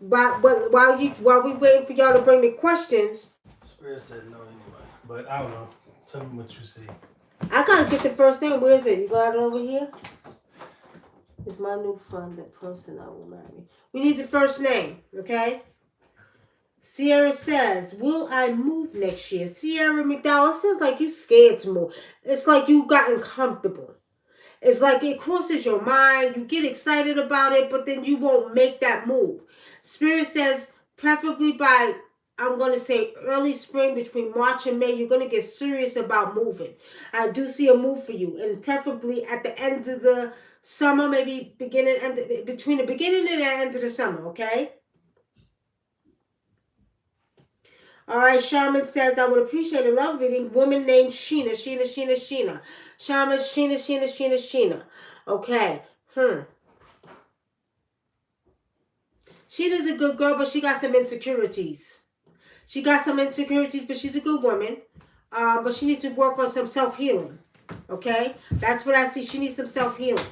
But while we waiting for y'all to bring the questions. Spirit said no anyway. But I don't know. Tell me what you see. I gotta get the first name. Where is it? You got it over here? Is my new friend the person I will marry? We need the first name, okay? Sierra says, will I move next year? Sierra McDowell, it sounds like you scared to move. It's like you gotten comfortable. It's like it crosses your mind. You get excited about it, but then you won't make that move. Spirit says, preferably by, I'm going to say early spring, between March and May, you're going to get serious about moving. I do see a move for you. And preferably at the end of the summer, maybe between the beginning and the end of the summer, okay? All right, Shaman says, I would appreciate a love reading. Woman named Sheena. Shaman, Sheena. Okay. Sheena's a good girl, but she got some insecurities. But she's a good woman. But she needs to work on some self-healing. Okay? That's what I see. She needs some self-healing.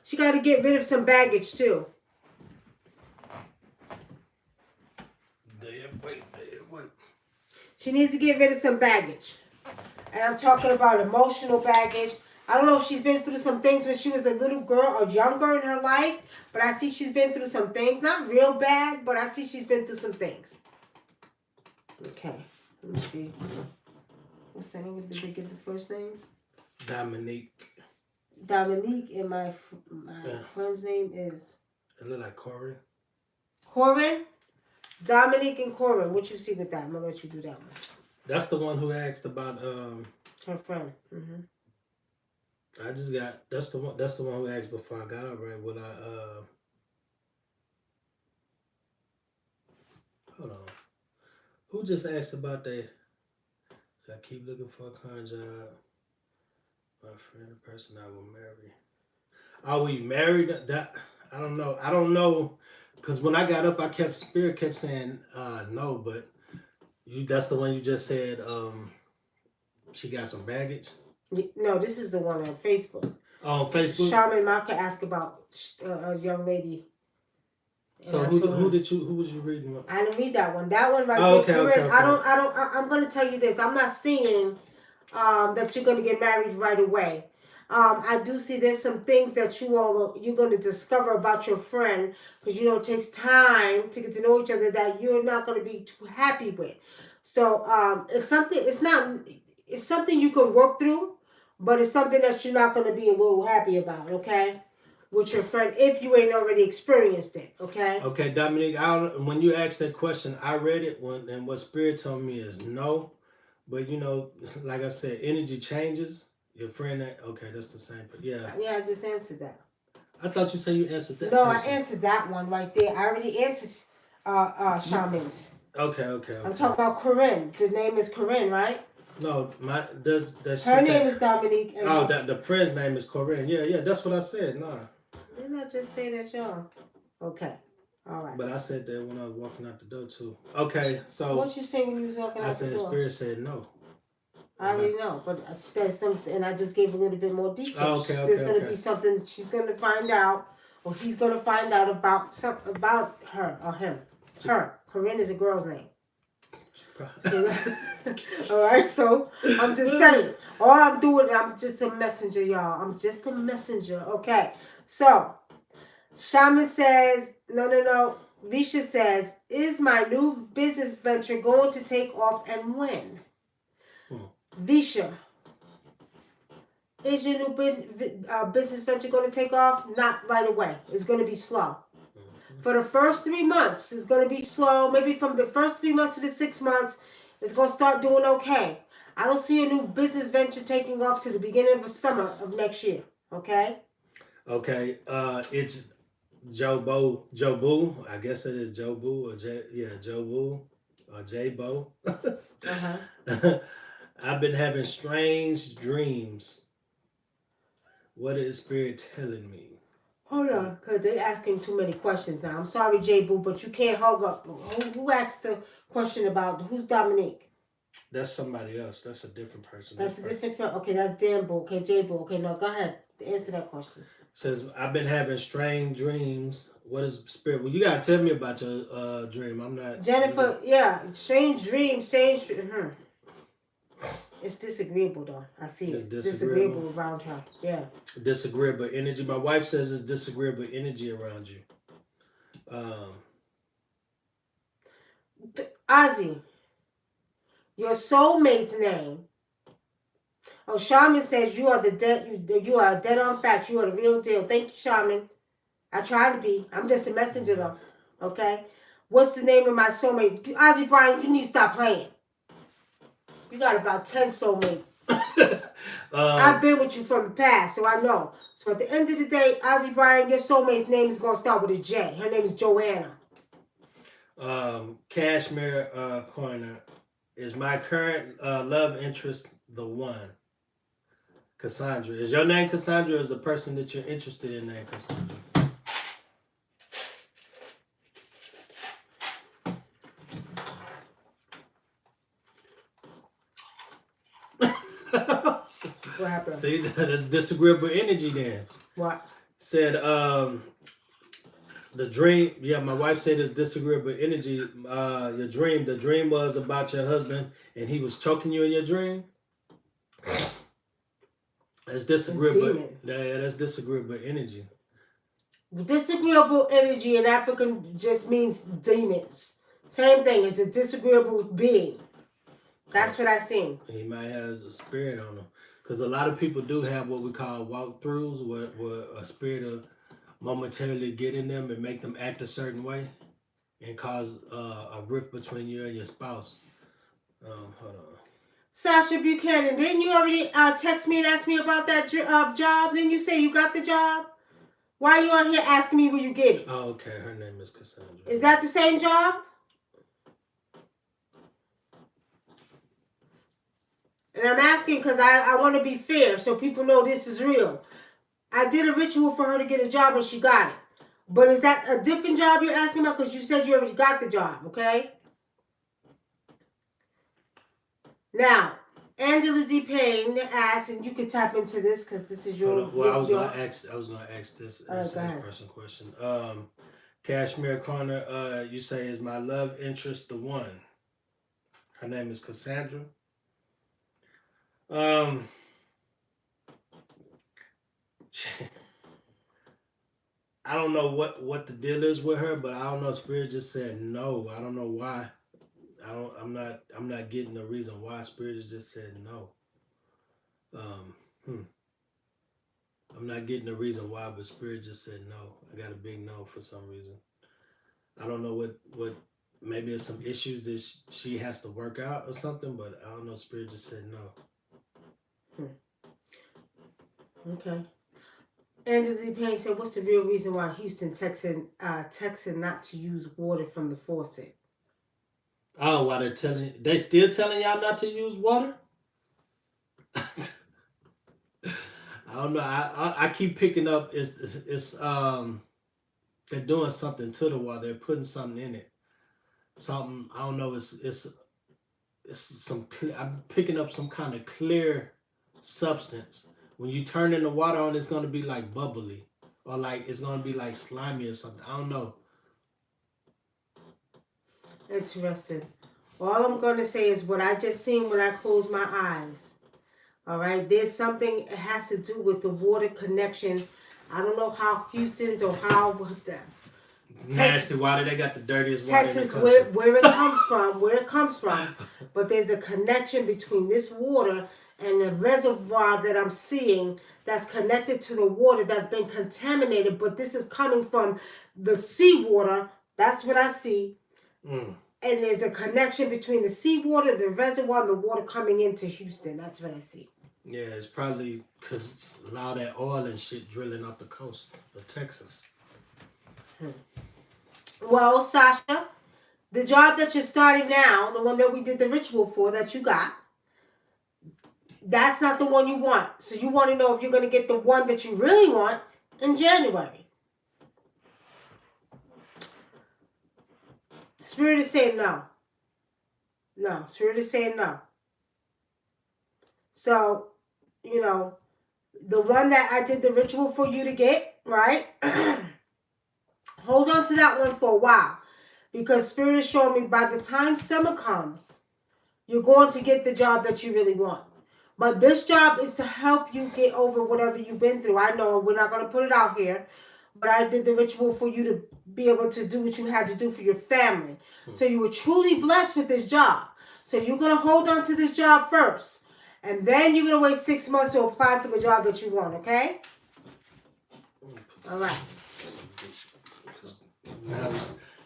She got to get rid of some baggage, too. She needs to get rid of some baggage. And I'm talking about emotional baggage. I don't know if she's been through some things when she was a little girl or younger in her life, but I see she's been through some things. Not real bad, but I see she's been through some things. Okay, let me see. What's the name? Did they get the first name? Dominique. Dominique, and my friend's name is... It look like Corin. Corin? Dominique and Corin. What you see with that? I'm going to let you do that one. That's the one who asked about... her friend. Mm-hmm. I just got... That's the one who asked before I got up, right? Will I... Hold on. Who just asked about that? I keep looking for a kind job. My friend, the person I will marry. Are we married? That I don't know. I don't know, because when I got up, Spirit kept saying no, but that's the one you just said. She got some baggage. No, this is the one on Facebook. Oh, on Facebook. Shaman Maka asked about a young lady. So who was you reading? I didn't read that one. That one right there. Okay. I'm gonna tell you this. I'm not saying that you're gonna get married right away. I do see there's some things that you're gonna discover about your friend, because it takes time to get to know each other that you're not gonna be too happy with. So it's something you can work through, but it's something that you're not gonna be a little happy about. Okay. With your friend, if you ain't already experienced it, okay? Okay, Dominique, when you asked that question, I read it, and what Spirit told me is no. But, like I said, energy changes. Your friend, okay, that's the same. But yeah. Yeah, I just answered that. I thought you said you answered that. No, I answered that one right there. I already answered Shamans. Okay. I'm talking about Corinne. The name is Corinne, right? No, her name is Dominique. The friend's name is Corinne. Yeah, that's what I said. Nah. Didn't I just say that, y'all? Okay. All right. But I said that when I was walking out the door, too. Okay, so... What you say when you was walking out the door? I said Spirit said no. I already know, but I said something, and I just gave a little bit more detail. Oh, okay. There's going to be something that she's going to find out, or he's going to find out about her or him. Her. Corinne is a girl's name. All right, so I'm just saying. All I'm doing, I'm just a messenger, y'all. I'm just a messenger. Okay, so Shaman says, no. Risha says, is my new business venture going to take off, and when? Visha, is your new business venture going to take off? Not right away. It's going to be slow. For the first 3 months, it's going to be slow. Maybe from the first 3 months to the 6 months, it's going to start doing okay. I don't see a new business venture taking off to the beginning of the summer of next year. Okay? Okay. It's Jobu. I guess it is Jobu or Jobu or J-Bo. Uh-huh. I've been having strange dreams. What is Spirit telling me? Hold on, because they're asking too many questions now. I'm sorry, J-Boo, but you can't hug up. Who asked the question about who's Dominique? That's somebody else. That's a different person. That's a different person. Okay, that's Dan Boo. Okay, J-Boo. Okay, no, go ahead. Answer that question. Says, I've been having strange dreams. What is Spirit? Well, you got to tell me about your dream. I'm not... Jennifer, strange dreams, It's disagreeable, though. I see it. Disagreeable around her. Yeah. Disagreeable energy. My wife says it's disagreeable energy around you. Ozzy, your soulmate's name. Oh, Shaman says you are you are dead on fact. You are the real deal. Thank you, Shaman. I try to be. I'm just a messenger, though. Okay? What's the name of my soulmate? Ozzy Brian, you need to stop playing. You got about 10 soulmates. I've been with you from the past, so I know. So at the end of the day, Ozzy Brian, your soulmate's name is going to start with a J. Her name is Joanna. Cashmere Corner. Is my current love interest the one? Cassandra. Is your name Cassandra, or is the person that you're interested in named Cassandra? What happened? See, that's disagreeable energy then. What? Said, The dream, yeah, my wife said it's disagreeable energy. Your dream, the dream was about your husband and he was choking you in your dream. That's It's disagreeable. demon. Yeah, that's disagreeable energy. Disagreeable energy in African just means demons. Same thing. It's a disagreeable being. That's what I seen. He might have a spirit on him. Because a lot of people do have what we call walkthroughs, where a spirit will momentarily get in them and make them act a certain way and cause a rift between you and your spouse. Hold on. Sasha Buchanan, didn't you already text me and ask me about that job? Didn't you say you got the job? Why are you on here asking me where you get it? Oh, okay. Her name is Cassandra. Is that the same job? And I'm asking because I want to be fair so people know this is real. I did a ritual for her to get a job and she got it. But is that a different job you're asking about? Because you said you already got the job, okay? Now, Angela D. Payne asked, and you can tap into this because this is your. Well, I was gonna ask this ahead. person question. Cashmere Corner, you say, is my love interest the one? Her name is Cassandra. I don't know what the deal is with her, but I don't know. Spirit just said no. I don't know why. I'm not getting the reason why. Spirit has just said no. I'm not getting the reason why, but Spirit just said no. I got a big no for some reason. I don't know what maybe it's some issues that she has to work out or something, but I don't know. Spirit just said no. Okay. Angela D. Payne said, what's the real reason why Houston texting not to use water from the faucet? Oh, why they still telling y'all not to use water? I don't know. I keep picking up it's they're doing something to the water. They're putting something in it. Something I don't know. It's some. I'm picking up some kind of clear substance. When you turn in the water on, it's gonna be like bubbly, or like it's gonna be like slimy or something. I don't know. Interesting. All I'm gonna say is what I just seen when I closed my eyes. All right, there's something it has to do with the water connection. I don't know how Houston's or how what the Nasty water. They got the dirtiest water in the Texas, country. where it comes from. But there's a connection between this water and the reservoir that I'm seeing that's connected to the water that's been contaminated. But this is coming from the seawater. That's what I see. And there's a connection between the seawater, the reservoir, and the water coming into Houston. That's what I see. Yeah, it's probably because a lot of that oil and shit drilling off the coast of Texas. Well, Sasha, the job that you're starting now, the one that we did the ritual for that you got, that's not the one you want. So you want to know if you're going to get the one that you really want in January. Spirit is saying no. No, Spirit is saying no. So, the one that I did the ritual for you to get, right? Hold on to that one for a while. Because Spirit is showing me by the time summer comes, you're going to get the job that you really want. But this job is to help you get over whatever you've been through. I know we're not going to put it out here, but I did the ritual for you to be able to do what you had to do for your family. So you were truly blessed with this job. So you're going to hold on to this job first. And then you're going to wait 6 months to apply for the job that you want, okay? All right.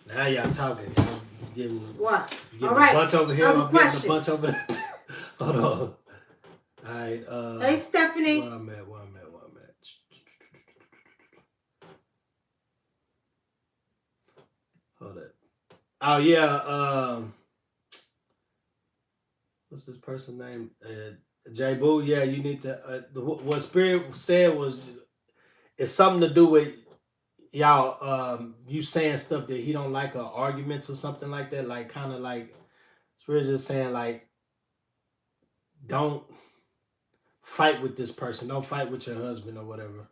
Now y'all talking. Y'all giving what? All right. A bunch over here. I'm getting a bunch over there. Hold on. All right. Hey, Stephanie. Where I'm at. Hold it. Oh yeah. What's this person's name? J Boo. Yeah, you need to. What Spirit said was, it's something to do with y'all. You saying stuff that he don't like, or arguments or something like that. Like kind of like Spirit just saying like, don't fight with this person. Don't fight with your husband or whatever.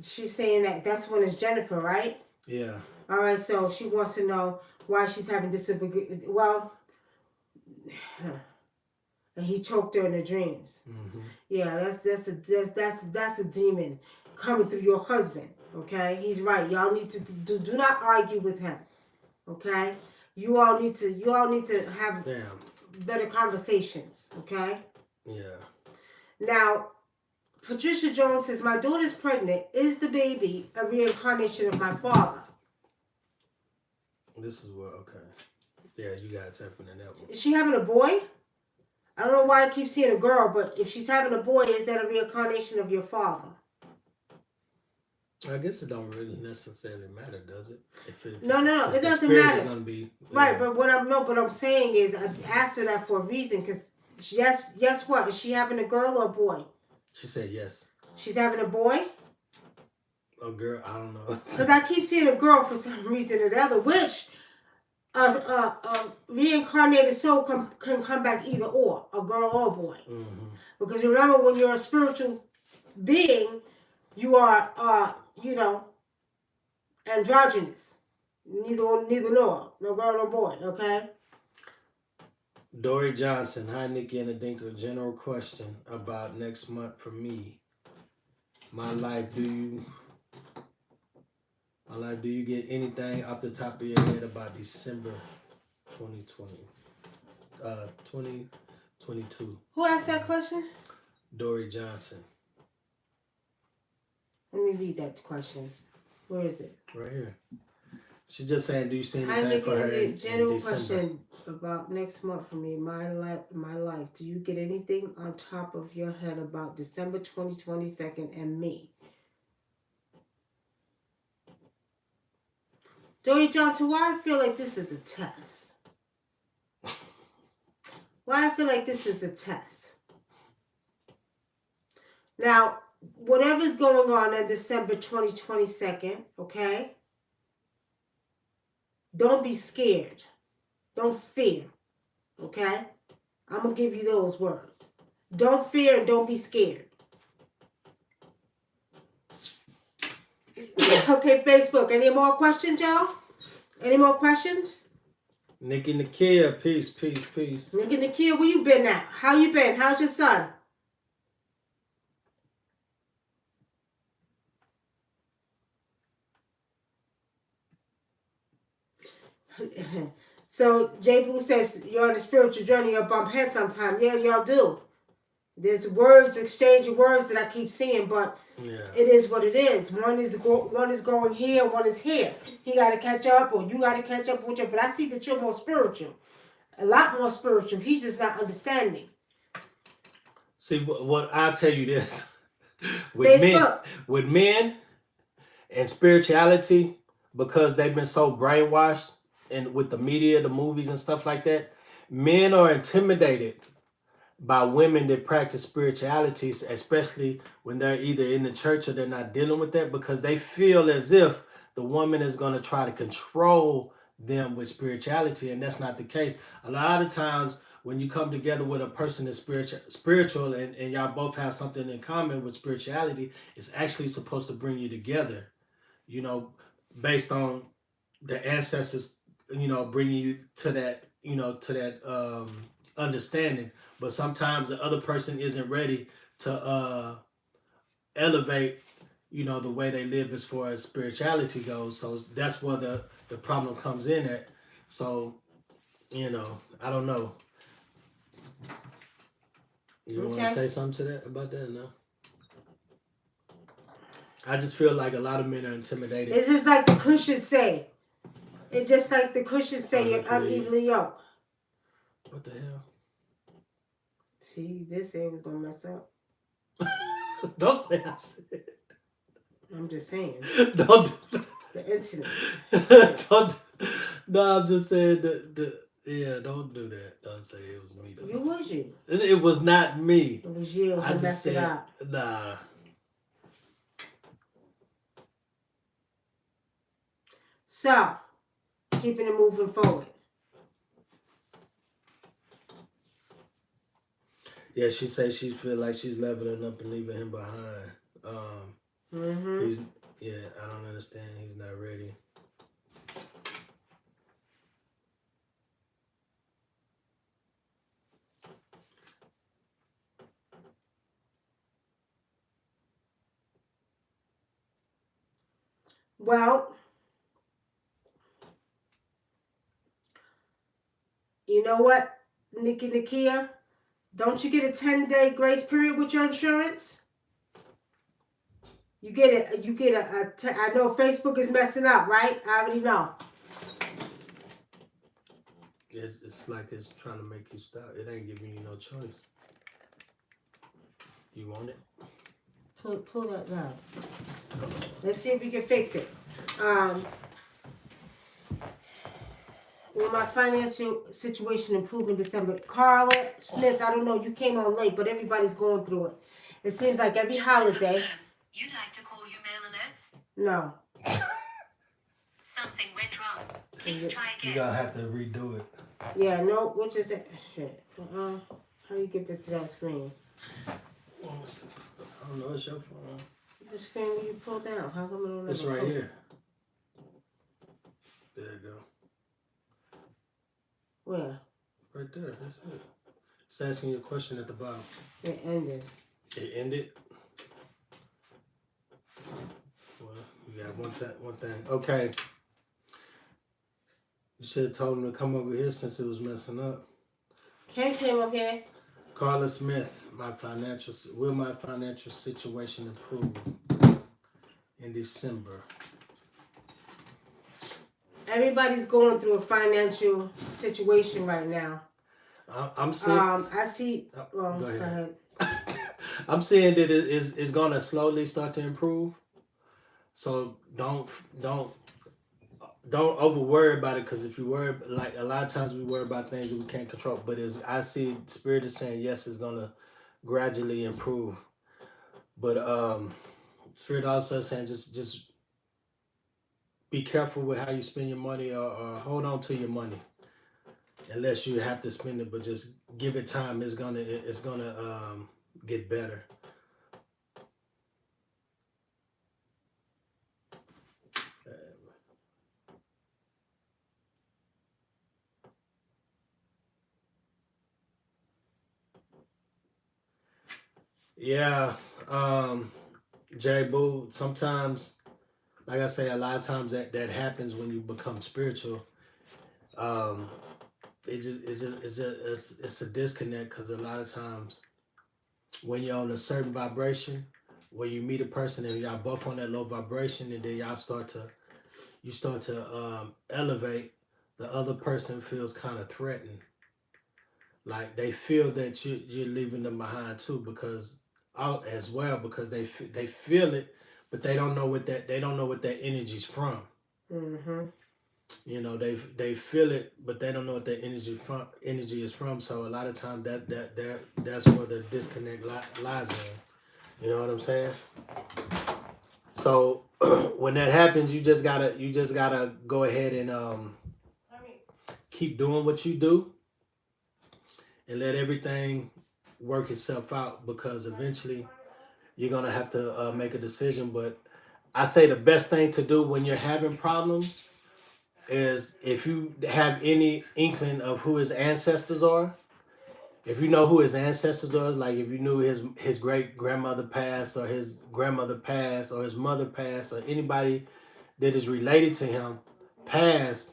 She's saying that that's when it's Jennifer, right? Yeah. All right, so she wants to know why she's having disagreement. Well, and he choked her in her dreams. Mm-hmm. Yeah, that's a demon coming through your husband. Okay, he's right. Y'all need to do not argue with him. Okay, you all need to have better conversations. Okay. Yeah. Now, Patricia Jones says, my daughter's pregnant. Is the baby a reincarnation of my father? This is what, okay. Yeah, you got to tap into that one. Is she having a boy? I don't know why I keep seeing a girl, but if she's having a boy, is that a reincarnation of your father? I guess it don't really necessarily matter, does it? No, it doesn't matter. Gonna be, right, but what I'm saying is, I asked her that for a reason, because yes, what? Is she having a girl or a boy? She said yes. She's having a boy? A girl? I don't know. Because I keep seeing a girl for some reason or the other, which reincarnated soul can come back either or, a girl or a boy. Mm-hmm. Because remember, when you're a spiritual being, you are, androgynous. Neither nor. No girl, no boy, okay? Dory Johnson, hi Nikki and Adinka. General question about next month for me. My life, do you get anything off the top of your head about December 2022? Who asked that question? Dory Johnson. Let me read that question. Where is it? Right here. She's just saying, do you see anything for her in general December? Question about next month for me, my life. Do you get anything on top of your head about December 2022 and me? Dory Johnson, why I feel like this is a test? Why I feel like this is a test? Now, whatever's going on December 2022, okay? Don't be scared. Don't fear, okay? I'm going to give you those words. Don't fear and don't be scared. Okay, Facebook. Any more questions, y'all? Any more questions? Nikki Nakia, peace. Nikki Nakia, where you been at? How you been? How's your son? So J. Boo says you're on a spiritual journey, you'll bump heads sometime. Yeah, y'all do. There's words, exchange of words that I keep seeing, but it is what it is. One is going here, one is here. He got to catch up, or you got to catch up with you. But I see that you're more spiritual, a lot more spiritual. He's just not understanding. See, what I'll tell you this: with men and spirituality, because they've been so brainwashed, and with the media, the movies, and stuff like that, men are intimidated by women that practice spirituality, especially when they're either in the church or they're not dealing with that, because they feel as if the woman is going to try to control them with spirituality, and that's not the case. A lot of times when you come together with a person that's spiritual and y'all both have something in common with spirituality, it's actually supposed to bring you together, based on the ancestors, bringing you to that, understanding. But sometimes the other person isn't ready to elevate, the way they live as far as spirituality goes. So that's where the problem comes in at. So, I don't know. You want to say something to that about that? No. I just feel like a lot of men are intimidated. It's just like the Christians say. It's just like the Christians say, you're unevenly yoked. What the hell? See, you did say it was going to mess up. Don't say I said. I'm just saying. Don't do that. The incident. No, I'm just saying yeah, don't do that. Don't say it was me. Who was you? It was not me. It was you who messed it up. Nah. So, keeping it moving forward. Yeah, she says she feel like she's leveling up and leaving him behind. I don't understand. He's not ready. Well, you know what, Nikki Nakia? Don't you get a 10-day grace period with your insurance? You get it. You get I know Facebook is messing up, right? I already know. It's like it's trying to make you stop. It ain't giving you no choice. You want it? Pull that down. Let's see if we can fix it. Will my financial situation improve in December? Carla Smith, I don't know, you came on late, but everybody's going through it. It seems like every holiday. You'd like to call your mail alerts? No. Something went wrong. Please try again. You gotta have to redo it. Yeah, no, which is it? Shit. How you get to that screen? I don't know, it's your phone. The screen where you pull down. How come I don't know? It's right here. There you go. Where? Right there, that's it. It's asking you a question at the bottom. It ended. It ended? Well, you got one thing. Okay. You should have told him to come over here since it was messing up. Ken came up here. Carla Smith, will my financial situation improve in December? Everybody's going through a financial situation right now. I'm seeing. I see. Go ahead. I'm seeing that it's gonna slowly start to improve. So don't over worry about it, because if you worry, like a lot of times we worry about things that we can't control. But I see Spirit is saying yes, it's gonna gradually improve. But Spirit also saying just be careful with how you spend your money, or hold on to your money unless you have to spend it. But just give it time. It's gonna get better. Yeah, Jay Boo. Sometimes, like I say, a lot of times that happens when you become spiritual. It's a disconnect, because a lot of times when you're on a certain vibration, when you meet a person and y'all both on that low vibration, and then you start to elevate, the other person feels kind of threatened. Like they feel that you're leaving them behind too, because they feel it, but they don't know what that energy's from. Mm-hmm. You know, they feel it, but they don't know what that energy is from. So a lot of times that's where the disconnect lies in. You know what I'm saying? So when that happens, you just gotta go ahead and keep doing what you do, and let everything work itself out, because eventually you're gonna have to make a decision. But I say the best thing to do when you're having problems is, if you have any inkling of who his ancestors are, if you know who his ancestors are, like if you knew his great grandmother passed, or his grandmother passed, or his mother passed, or anybody that is related to him passed,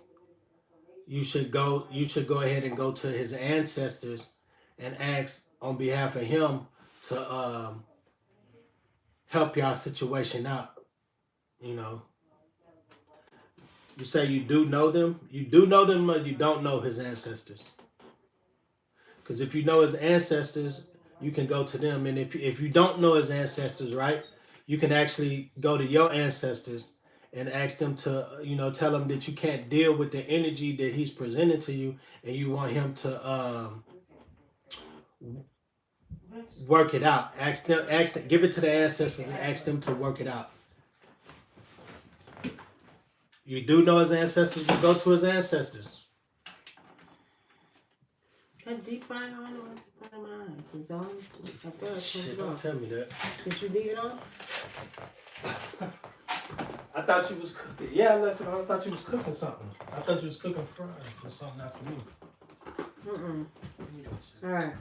you should go ahead and go to his ancestors and ask on behalf of him to help y'all situation out. You know, you say you do know them, or you don't know his ancestors. Because if you know his ancestors, you can go to them. And if you don't know his ancestors, right, you can actually go to your ancestors and ask them to, tell them that you can't deal with the energy that he's presented to you, and you want him to work it out. Ask them, give it to the ancestors and ask them to work it out. You do know his ancestors, you go to his ancestors. That deep fry on or my eyes? It's on. Shit, don't tell me that. Did you leave it on? I thought you was cooking. Yeah, I left it on. I thought you was cooking something. I thought you was cooking fries or something after me. All right.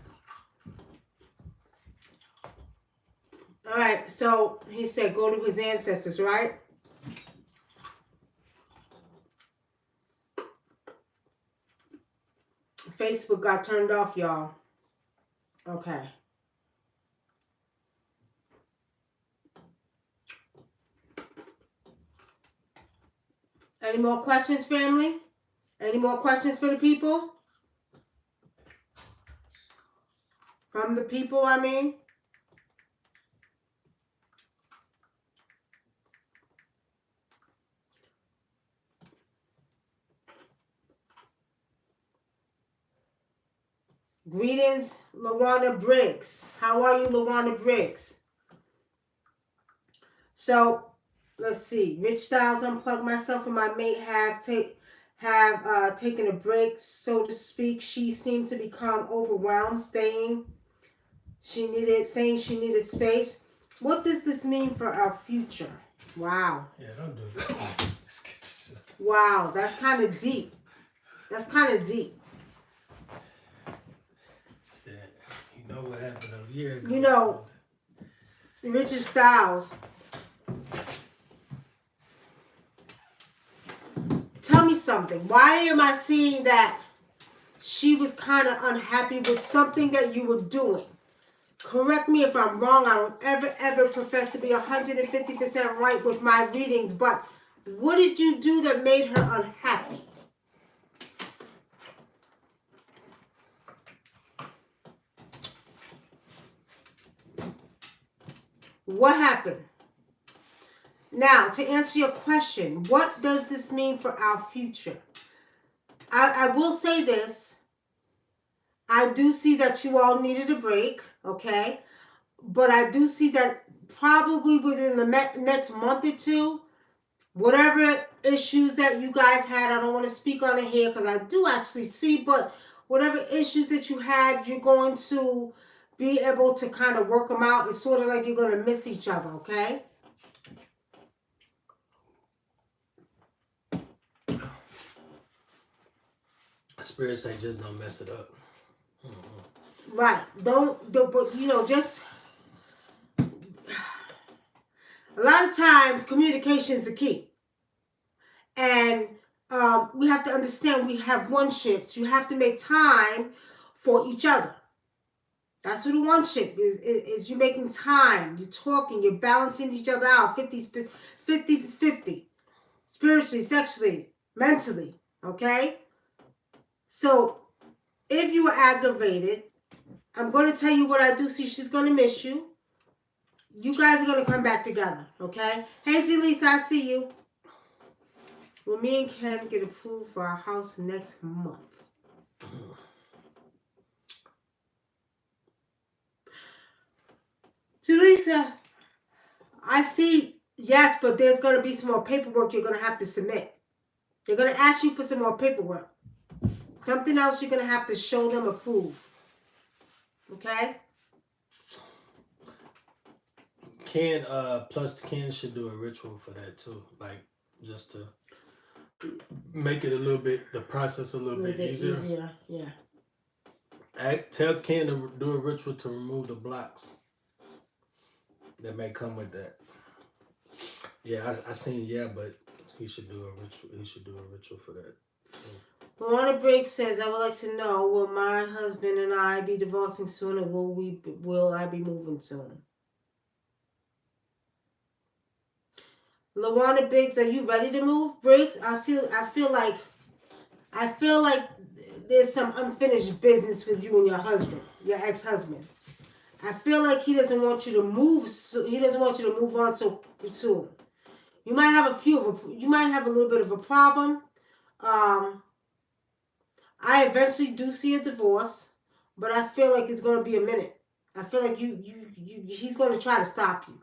All right. So he said, go to his ancestors, right? Facebook got turned off, y'all. Okay. Any more questions, family? Any more questions for the people? From the people, I mean. Greetings, Lawana Briggs. How are you, Lawana Briggs? So, let's see. Rich Styles Unplugged. Myself and my mate have taken a break, so to speak. She seemed to become overwhelmed, saying she needed space. What does this mean for our future? Wow. Yeah, don't do that. Let's get this up. Wow, that's kind of deep. That's kind of deep. Yeah. You know what happened a year ago. You know, Richard Styles. Tell me something. Why am I seeing that she was kind of unhappy with something that you were doing? Correct me if I'm wrong. I don't ever profess to be 150% right with my readings, but what did you do that made her unhappy? What happened? Now, to answer your question, what does this mean for our future? I will say this. I do see that you all needed a break, okay? But I do see that probably within the next month or two, whatever issues that you guys had, I don't want to speak on it here because I do actually see, but whatever issues that you had, you're going to be able to kind of work them out. It's sort of like you're going to miss each other, okay? Spirit say just don't mess it up. Right. But you know, just a lot of times communication is the key. And we have to understand we have one-ships. You have to make time for each other. That's what a one-ship is you making time. You're talking. You're balancing each other out. 50-50. Spiritually, sexually, mentally. Okay? So, if you were aggravated, I'm going to tell you what I do see. She's going to miss you. You guys are going to come back together. Okay? Hey, Jelisa, I see you. Will me and Ken get approved for our house next month? Jelisa, I see yes, but there's going to be some more paperwork you're going to have to submit. They're going to ask you for some more paperwork. Something else you're going to have to show them approve. Okay? Ken, plus Ken should do a ritual for that too. Like, just to make it a little bit, the process a little bit easier. Yeah. Tell Ken to do a ritual to remove the blocks that may come with that. Yeah, I seen, but he should do a ritual. He should do a ritual for that. Luana Briggs says, I would like to know, will my husband and I be divorcing soon, or will I be moving soon? Luana Briggs, are you ready to move, Briggs? I feel like there's some unfinished business with you and your husband, your ex-husband. I feel like he doesn't want you to move. He doesn't want you to move on so soon. You might have a little bit of a problem. I eventually do see a divorce, but I feel like it's going to be a minute. I feel like he's going to try to stop you.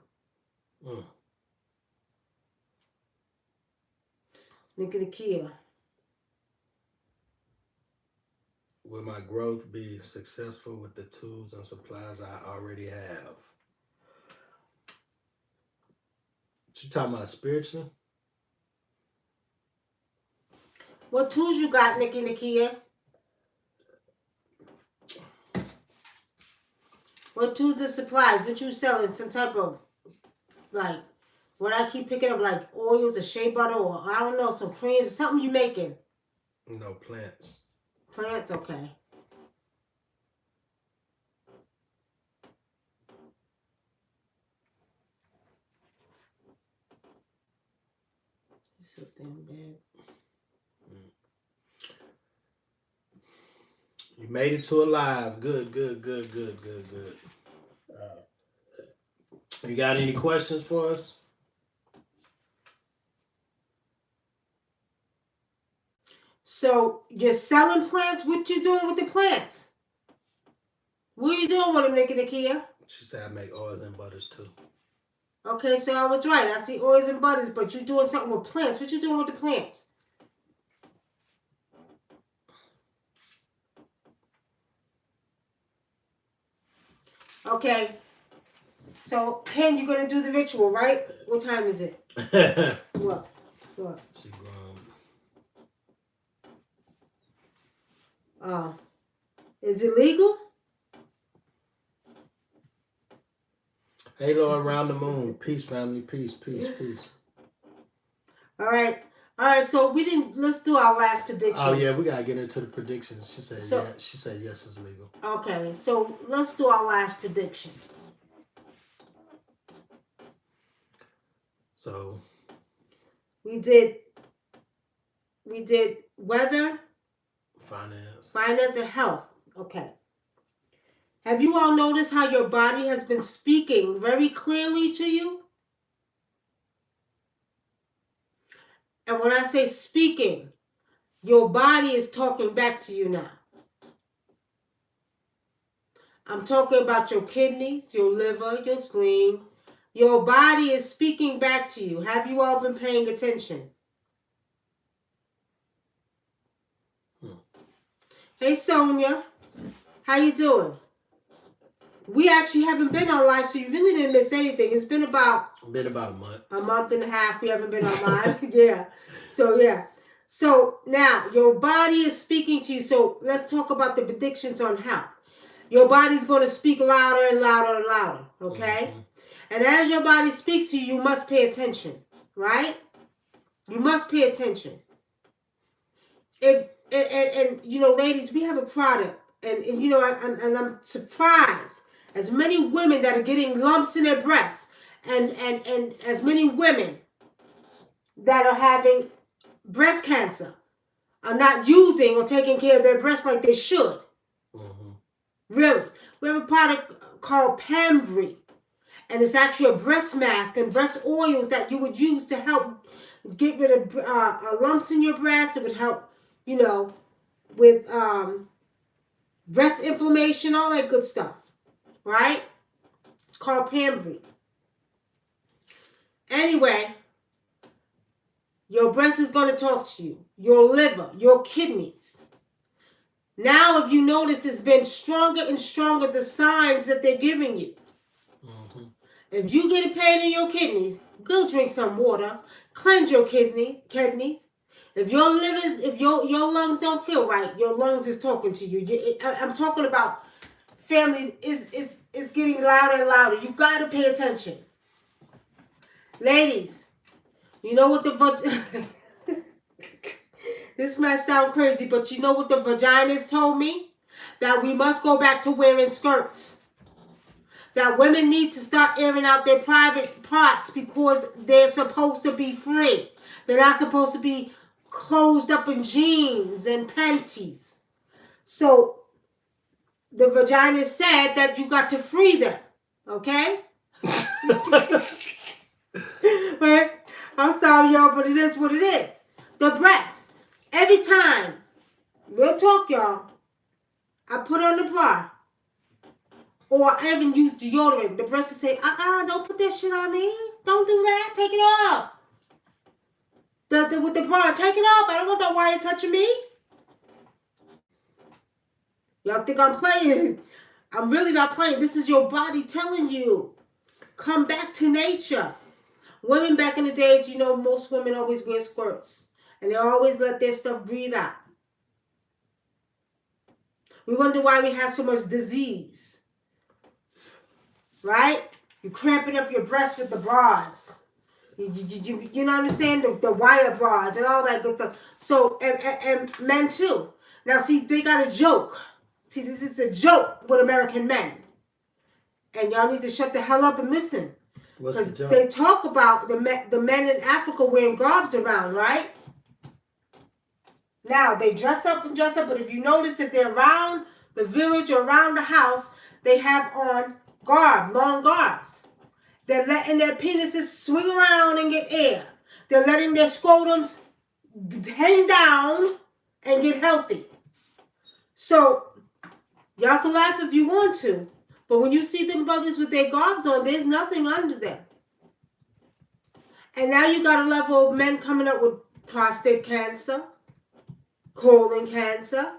NICKY. Will my growth be successful with the tools and supplies I already have? What you talking about spiritually? What tools you got, NICKY? What tools and supplies? What you selling? Some type of, like, what I keep picking up, like oils or shea butter, or I don't know, some creams, something you making? No, plants. Plants, okay. So damn bad. You made it to alive. Good. You got any questions for us? So you're selling plants? What you doing with the plants? What are you doing with them, Nikia? She said I make oils and butters too. Okay, so I was right. I see oils and butters, but you doing something with plants. What you doing with the plants? Okay. So, Ken, you're going to do the ritual, right? What time is it? What? She grown. Is it legal? Hey, Lord, around the moon. Peace, family. Peace. All right, so let's do our last prediction. Oh, yeah, we got to get into the predictions. She said, She said, yes, it's legal. Okay, so let's do our last prediction. So. We did weather, finance, and health. Okay. Have you all noticed how your body has been speaking very clearly to you? And when I say speaking, your body is talking back to you now. I'm talking about your kidneys, your liver, your spleen. Your body is speaking back to you. Have you all been paying attention? Hey, Sonia. How you doing? We actually haven't been on live, so you really didn't miss anything. It's been about a month. A month and a half. We haven't been on live. Yeah. So now your body is speaking to you. So let's talk about the predictions on health. Your body's going to speak louder and louder and louder. Okay? Mm-hmm. And as your body speaks to you, you must pay attention. Right? You must pay attention. And you know, ladies, we have a product. And you know, I'm surprised. As many women that are getting lumps in their breasts, and as many women that are having breast cancer are not using or taking care of their breasts like they should. Mm-hmm. Really. We have a product called Pambry, and it's actually a breast mask and breast oils that you would use to help get rid of lumps in your breasts. It would help, you know, with breast inflammation, all that good stuff. Right? It's called Pambry. Anyway, your breast is going to talk to you. Your liver, your kidneys. Now, if you notice, it's been stronger and stronger, the signs that they're giving you. Mm-hmm. If you get a pain in your kidneys, go drink some water. Cleanse your kidneys. If your liver, if your lungs don't feel right, your lungs is talking to you. I'm talking about family is getting louder and louder. You got to pay attention. Ladies, you know what this might sound crazy, but you know what the vaginas told me? That we must go back to wearing skirts. That women need to start airing out their private parts because they're supposed to be free. They're not supposed to be closed up in jeans and panties. So the vagina said that you got to free them. Okay? Right? I'm sorry, y'all, but it is what it is. The breast. Every time, real talk, y'all, I put on the bra, or I even use deodorant, the breast will say, don't put that shit on me. Don't do that. Take it off. With the bra, take it off. I don't want that wire touching me. Y'all think I'm playing? I'm really not playing. This is your body telling you, come back to nature. Women back in the days, you know, most women always wear skirts. And they always let their stuff breathe out. We wonder why we have so much disease. Right? You're cramping up your breasts with the bras. You don't understand the wire bras and all that good stuff. So, and men too. Now, see, they got a joke. See, this is a joke with American men. And y'all need to shut the hell up and listen. What's the Because joke? they talk about the men in Africa wearing garbs around, right? Now, they dress up, but if you notice, if they're around the village or around the house, they have on long garbs. They're letting their penises swing around and get air. They're letting their scrotums hang down and get healthy. So, y'all can laugh if you want to, but when you see them brothers with their garbs on, there's nothing under them. And now you got a level of men coming up with prostate cancer, colon cancer,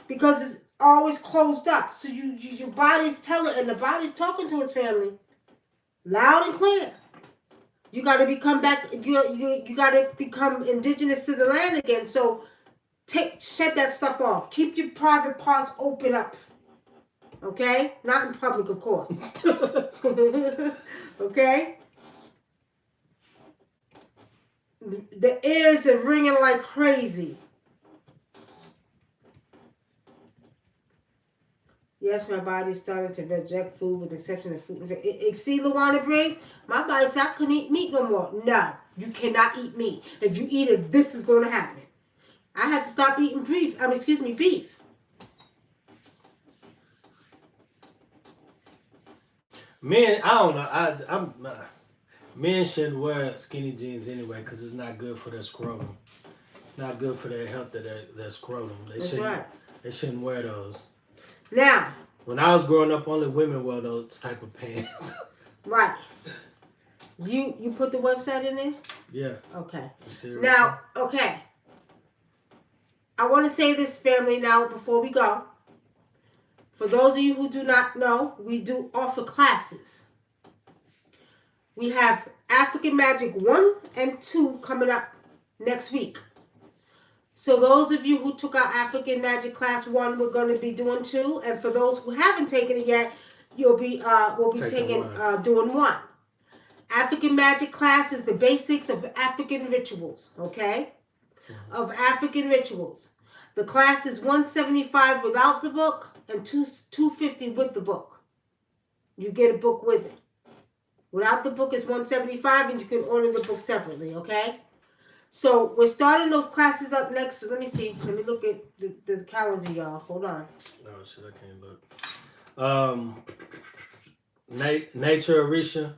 because it's always closed up. So your body's telling, and the body's talking to its family loud and clear. You got to become back. You got to become indigenous to the land again. So shut that stuff off. Keep your private parts open up. Okay, not in public, of course. Okay. The ears are ringing like crazy. Yes, my body started to reject food with the exception of food. See, Luana Briggs, my body said I couldn't eat meat no more. No, you cannot eat meat. If you eat it, this is going to happen. I had to stop eating beef. Beef. Men, I don't know. Men shouldn't wear skinny jeans anyway because it's not good for their scrotum. It's not good for their health of their scrotum. They shouldn't wear those. Now, when I was growing up, only women wore those type of pants. Right. You put the website in there? Yeah. Okay. Now, okay. I want to say this, family, now before we go. For those of you who do not know, we do offer classes. We have African Magic 1 and 2 coming up next week. So those of you who took our African Magic Class 1, we're going to be doing 2. And for those who haven't taken it yet, we'll be doing 1. African Magic Class is the basics of African rituals, okay? Of African rituals. The class is $175 without the book and $250 with the book. You get a book with it. Without the book is $175 and you can order the book separately, okay? So we're starting those classes up next. Let me see. Let me look at the calendar, y'all. Hold on. Oh shit, I can't look. Nature Arisha,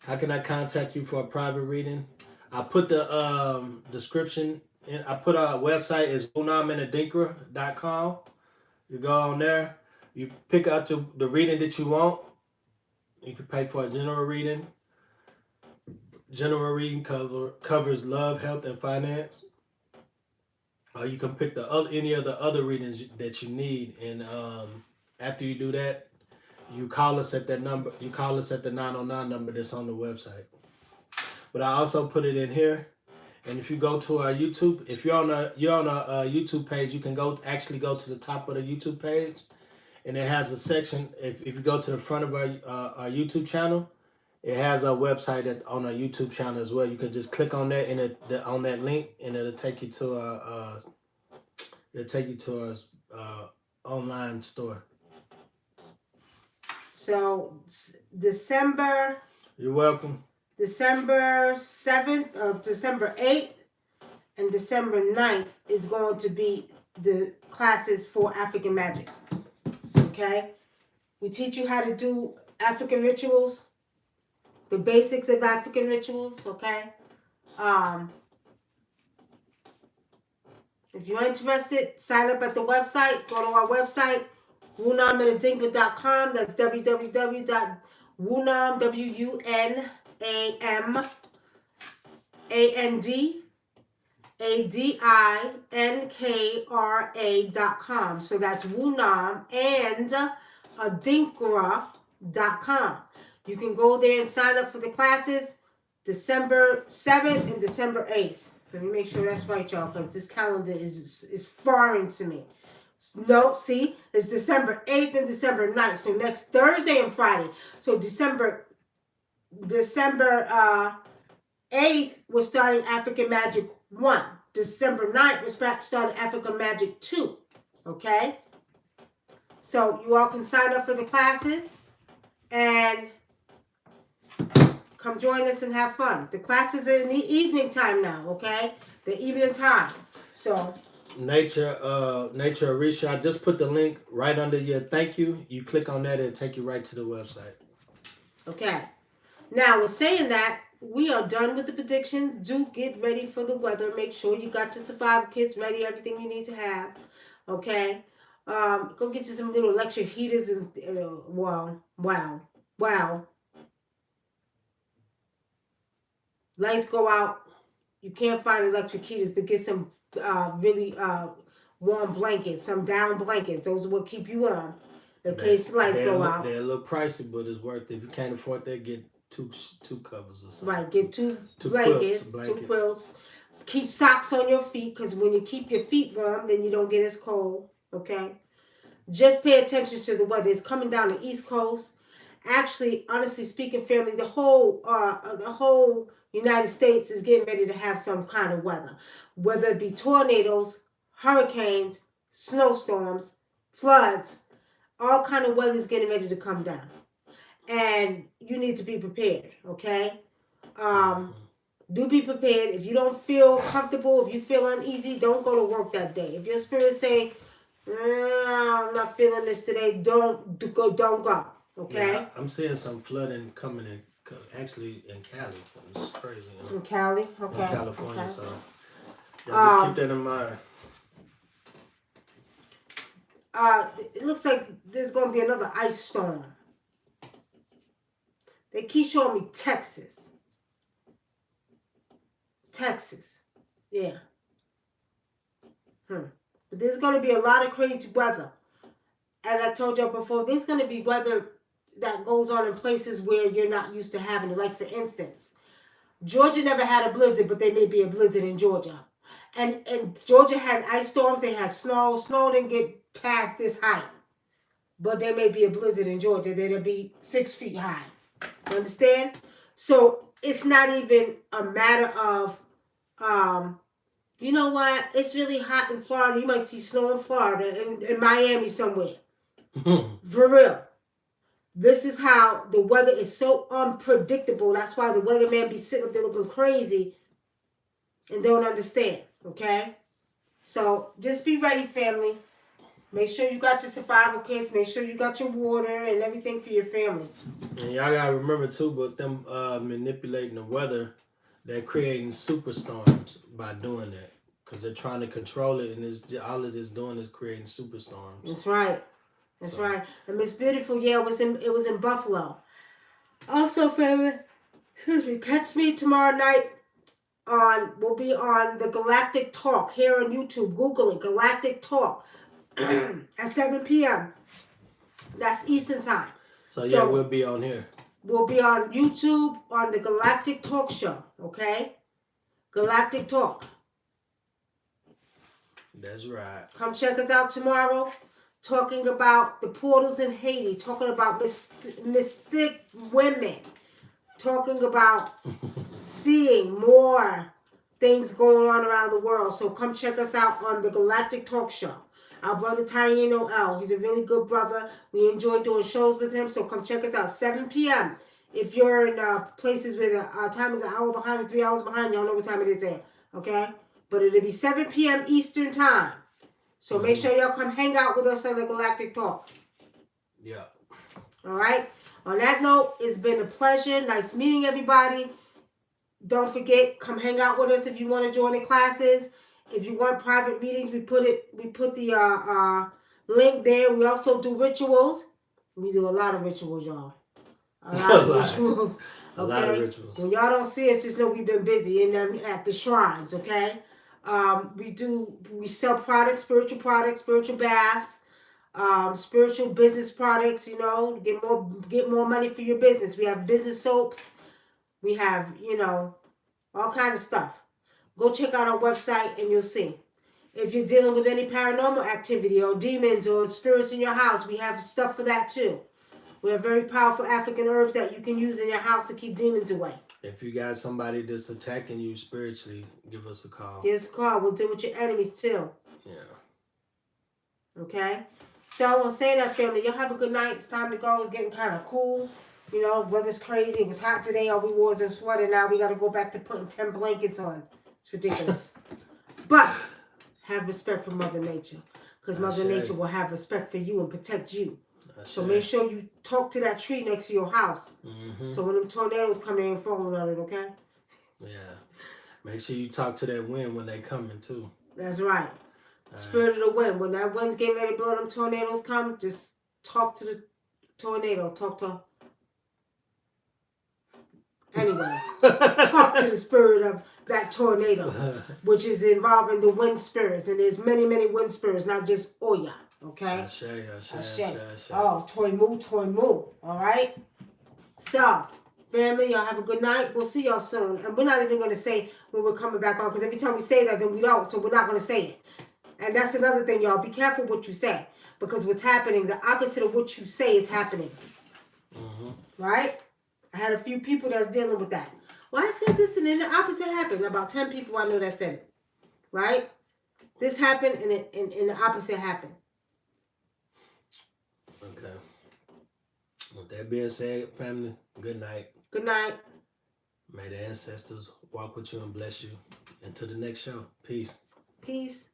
how can I contact you for a private reading? I put the description in. I put our website is WUNAM.com. You go on there. You pick out the reading that you want. You can pay for a general reading. General reading covers love, health, and finance. Or you can pick any of the other readings that you need. And after you do that, you call us at that number. You call us at the 909 number that's on the website. But I also put it in here. And if you go to our YouTube, if you're on a YouTube page, you can go to the top of the YouTube page, and it has a section. If you go to the front of our YouTube channel, it has our website on our YouTube channel as well. You can just click on that and on that link, and it'll take you to our online store. So December. You're welcome. December 7th, December 8th, and December 9th is going to be the classes for African Magic. Okay? We teach you how to do African rituals, the basics of African rituals, okay? If you're interested, sign up at the website. Go to our website, WUNAM.com. That's www.WUNAM, WUNAMANDADINKRA.com. So that's WUNAM and Adinkra.com. You can go there and sign up for the classes December 7th and December 8th. Let me make sure that's right, y'all, because this calendar is foreign to me. No, see, it's December 8th and December 9th. So next Thursday and Friday. So December 8th, we're starting African Magic 1. December 9th, we're starting African Magic 2. Okay? So you all can sign up for the classes. And Come join us and have fun. The classes are in the evening time now, okay? The evening time. So Nature Arisha, I just put the link right under your thank you. You click on that, it'll take you right to the website. okay. Now, with saying that, we are done with the predictions. Do get ready for the weather. Make sure you got your survival kits ready, everything you need to have. Okay? Go get you some little electric heaters and wow. Lights go out. You can't find electric heaters, but get some really warm blankets, some down blankets. Those will keep you warm in case the lights go out. They're a little pricey, but it's worth it. If you can't afford that, get two covers or something. Right, get two blankets, 2 quilts. Keep socks on your feet, because when you keep your feet warm, then you don't get as cold. Okay? Just pay attention to the weather. It's coming down the East Coast. Actually, honestly speaking, family, the whole United States is getting ready to have some kind of weather. Whether it be tornadoes, hurricanes, snowstorms, floods, all kind of weather is getting ready to come down. And you need to be prepared, okay? Do be prepared. If you don't feel comfortable, if you feel uneasy, don't go to work that day. If your spirit's saying, I'm not feeling this today, don't go. Okay? Yeah, I'm seeing some flooding coming in, actually in Cali. It's crazy. In Cali? Okay. In California, okay. so just keep that in mind. It looks like there's going to be another ice storm. They keep showing me Texas. Yeah. But there's going to be a lot of crazy weather. As I told you before, there's going to be weather that goes on in places where you're not used to having it. Like, for instance, Georgia never had a blizzard, but there may be a blizzard in Georgia. And Georgia had ice storms. They had snow. Snow didn't get past this height. But there may be a blizzard in Georgia that'll be 6 feet high. You understand? So it's not even a matter of, you know what? It's really hot in Florida. You might see snow in Florida, in Miami somewhere. For real. This is how the weather is so unpredictable. That's why the weatherman be sitting up there looking crazy and don't understand. Okay? So just be ready, family. Make sure you got your survival kits. Make sure you got your water and everything for your family. And y'all gotta remember too, but them manipulating the weather, they're creating superstorms by doing that. Because they're trying to control it, and all it is doing is creating superstorms. That's right. That's right. And Miss Beautiful, yeah, it was in Buffalo. Also, family, excuse me, catch me tomorrow night we'll be on the Galactic Talk here on YouTube. Google it, Galactic Talk, at 7 p.m. That's Eastern Time. So yeah, we'll be on here. We'll be on YouTube on the Galactic Talk Show, okay? Galactic Talk. That's right. Come check us out tomorrow. Talking about the portals in Haiti. Talking about mystic women. Talking about seeing more things going on around the world. So come check us out on the Galactic Talk Show. Our brother Taino L. He's a really good brother. We enjoy doing shows with him. So come check us out. 7 p.m. If you're in places where the time is an hour behind or 3 hours behind, y'all know what time it is there. Okay? But it'll be 7 p.m. Eastern Time. So make sure y'all come hang out with us on the Galactic Talk. Yeah. All right? On that note, it's been a pleasure. Nice meeting everybody. Don't forget, come hang out with us if you want to join the classes. If you want private readings, we put the link there. We also do rituals. We do a lot of rituals, y'all. A lot of rituals. Okay? A lot of rituals. When y'all don't see us, just know we've been busy at the shrines, okay? We sell products, spiritual baths, spiritual business products, get more money for your business. We have business soaps. We have, all kind of stuff. Go check out our website and you'll see. If you're dealing with any paranormal activity or demons or spirits in your house, we have stuff for that too. We have very powerful African herbs that you can use in your house to keep demons away. If you got somebody that's attacking you spiritually, give us a call. Give us a call. We'll deal with your enemies too. Yeah. Okay? So, I'm saying that, family, y'all have a good night. It's time to go. It's getting kind of cool. You know, weather's crazy. It was hot today. All we wore was a sweater. Now we got to go back to putting 10 blankets on. It's ridiculous. But have respect for Mother Nature. Because Mother Nature will have respect for you and protect you. So make sure you talk to that tree next to your house. Mm-hmm. So when them tornadoes come in and falling on it, okay? Yeah. Make sure you talk to that wind when they coming too. That's right. Spirit of the wind. When that wind's getting ready to blow, them tornadoes come, just talk to the tornado. Talk to... Anyway, talk to the spirit of that tornado, which is involving the wind spirits. And there's many, many wind spirits, not just Oya. Okay? Ashe. Oh, toy moo. All right? So, family, y'all have a good night. We'll see y'all soon. And we're not even going to say when we're coming back on, because every time we say that, then we don't. So we're not going to say it. And that's another thing, y'all. Be careful what you say. Because what's happening, the opposite of what you say is happening. Mm-hmm. Right? I had a few people that's dealing with that. Well, I said this and then the opposite happened. About 10 people I know that said it. Right? This happened and the opposite happened. Okay. With that being said, family, good night. Good night. May the ancestors walk with you and bless you. Until the next show. Peace. Peace.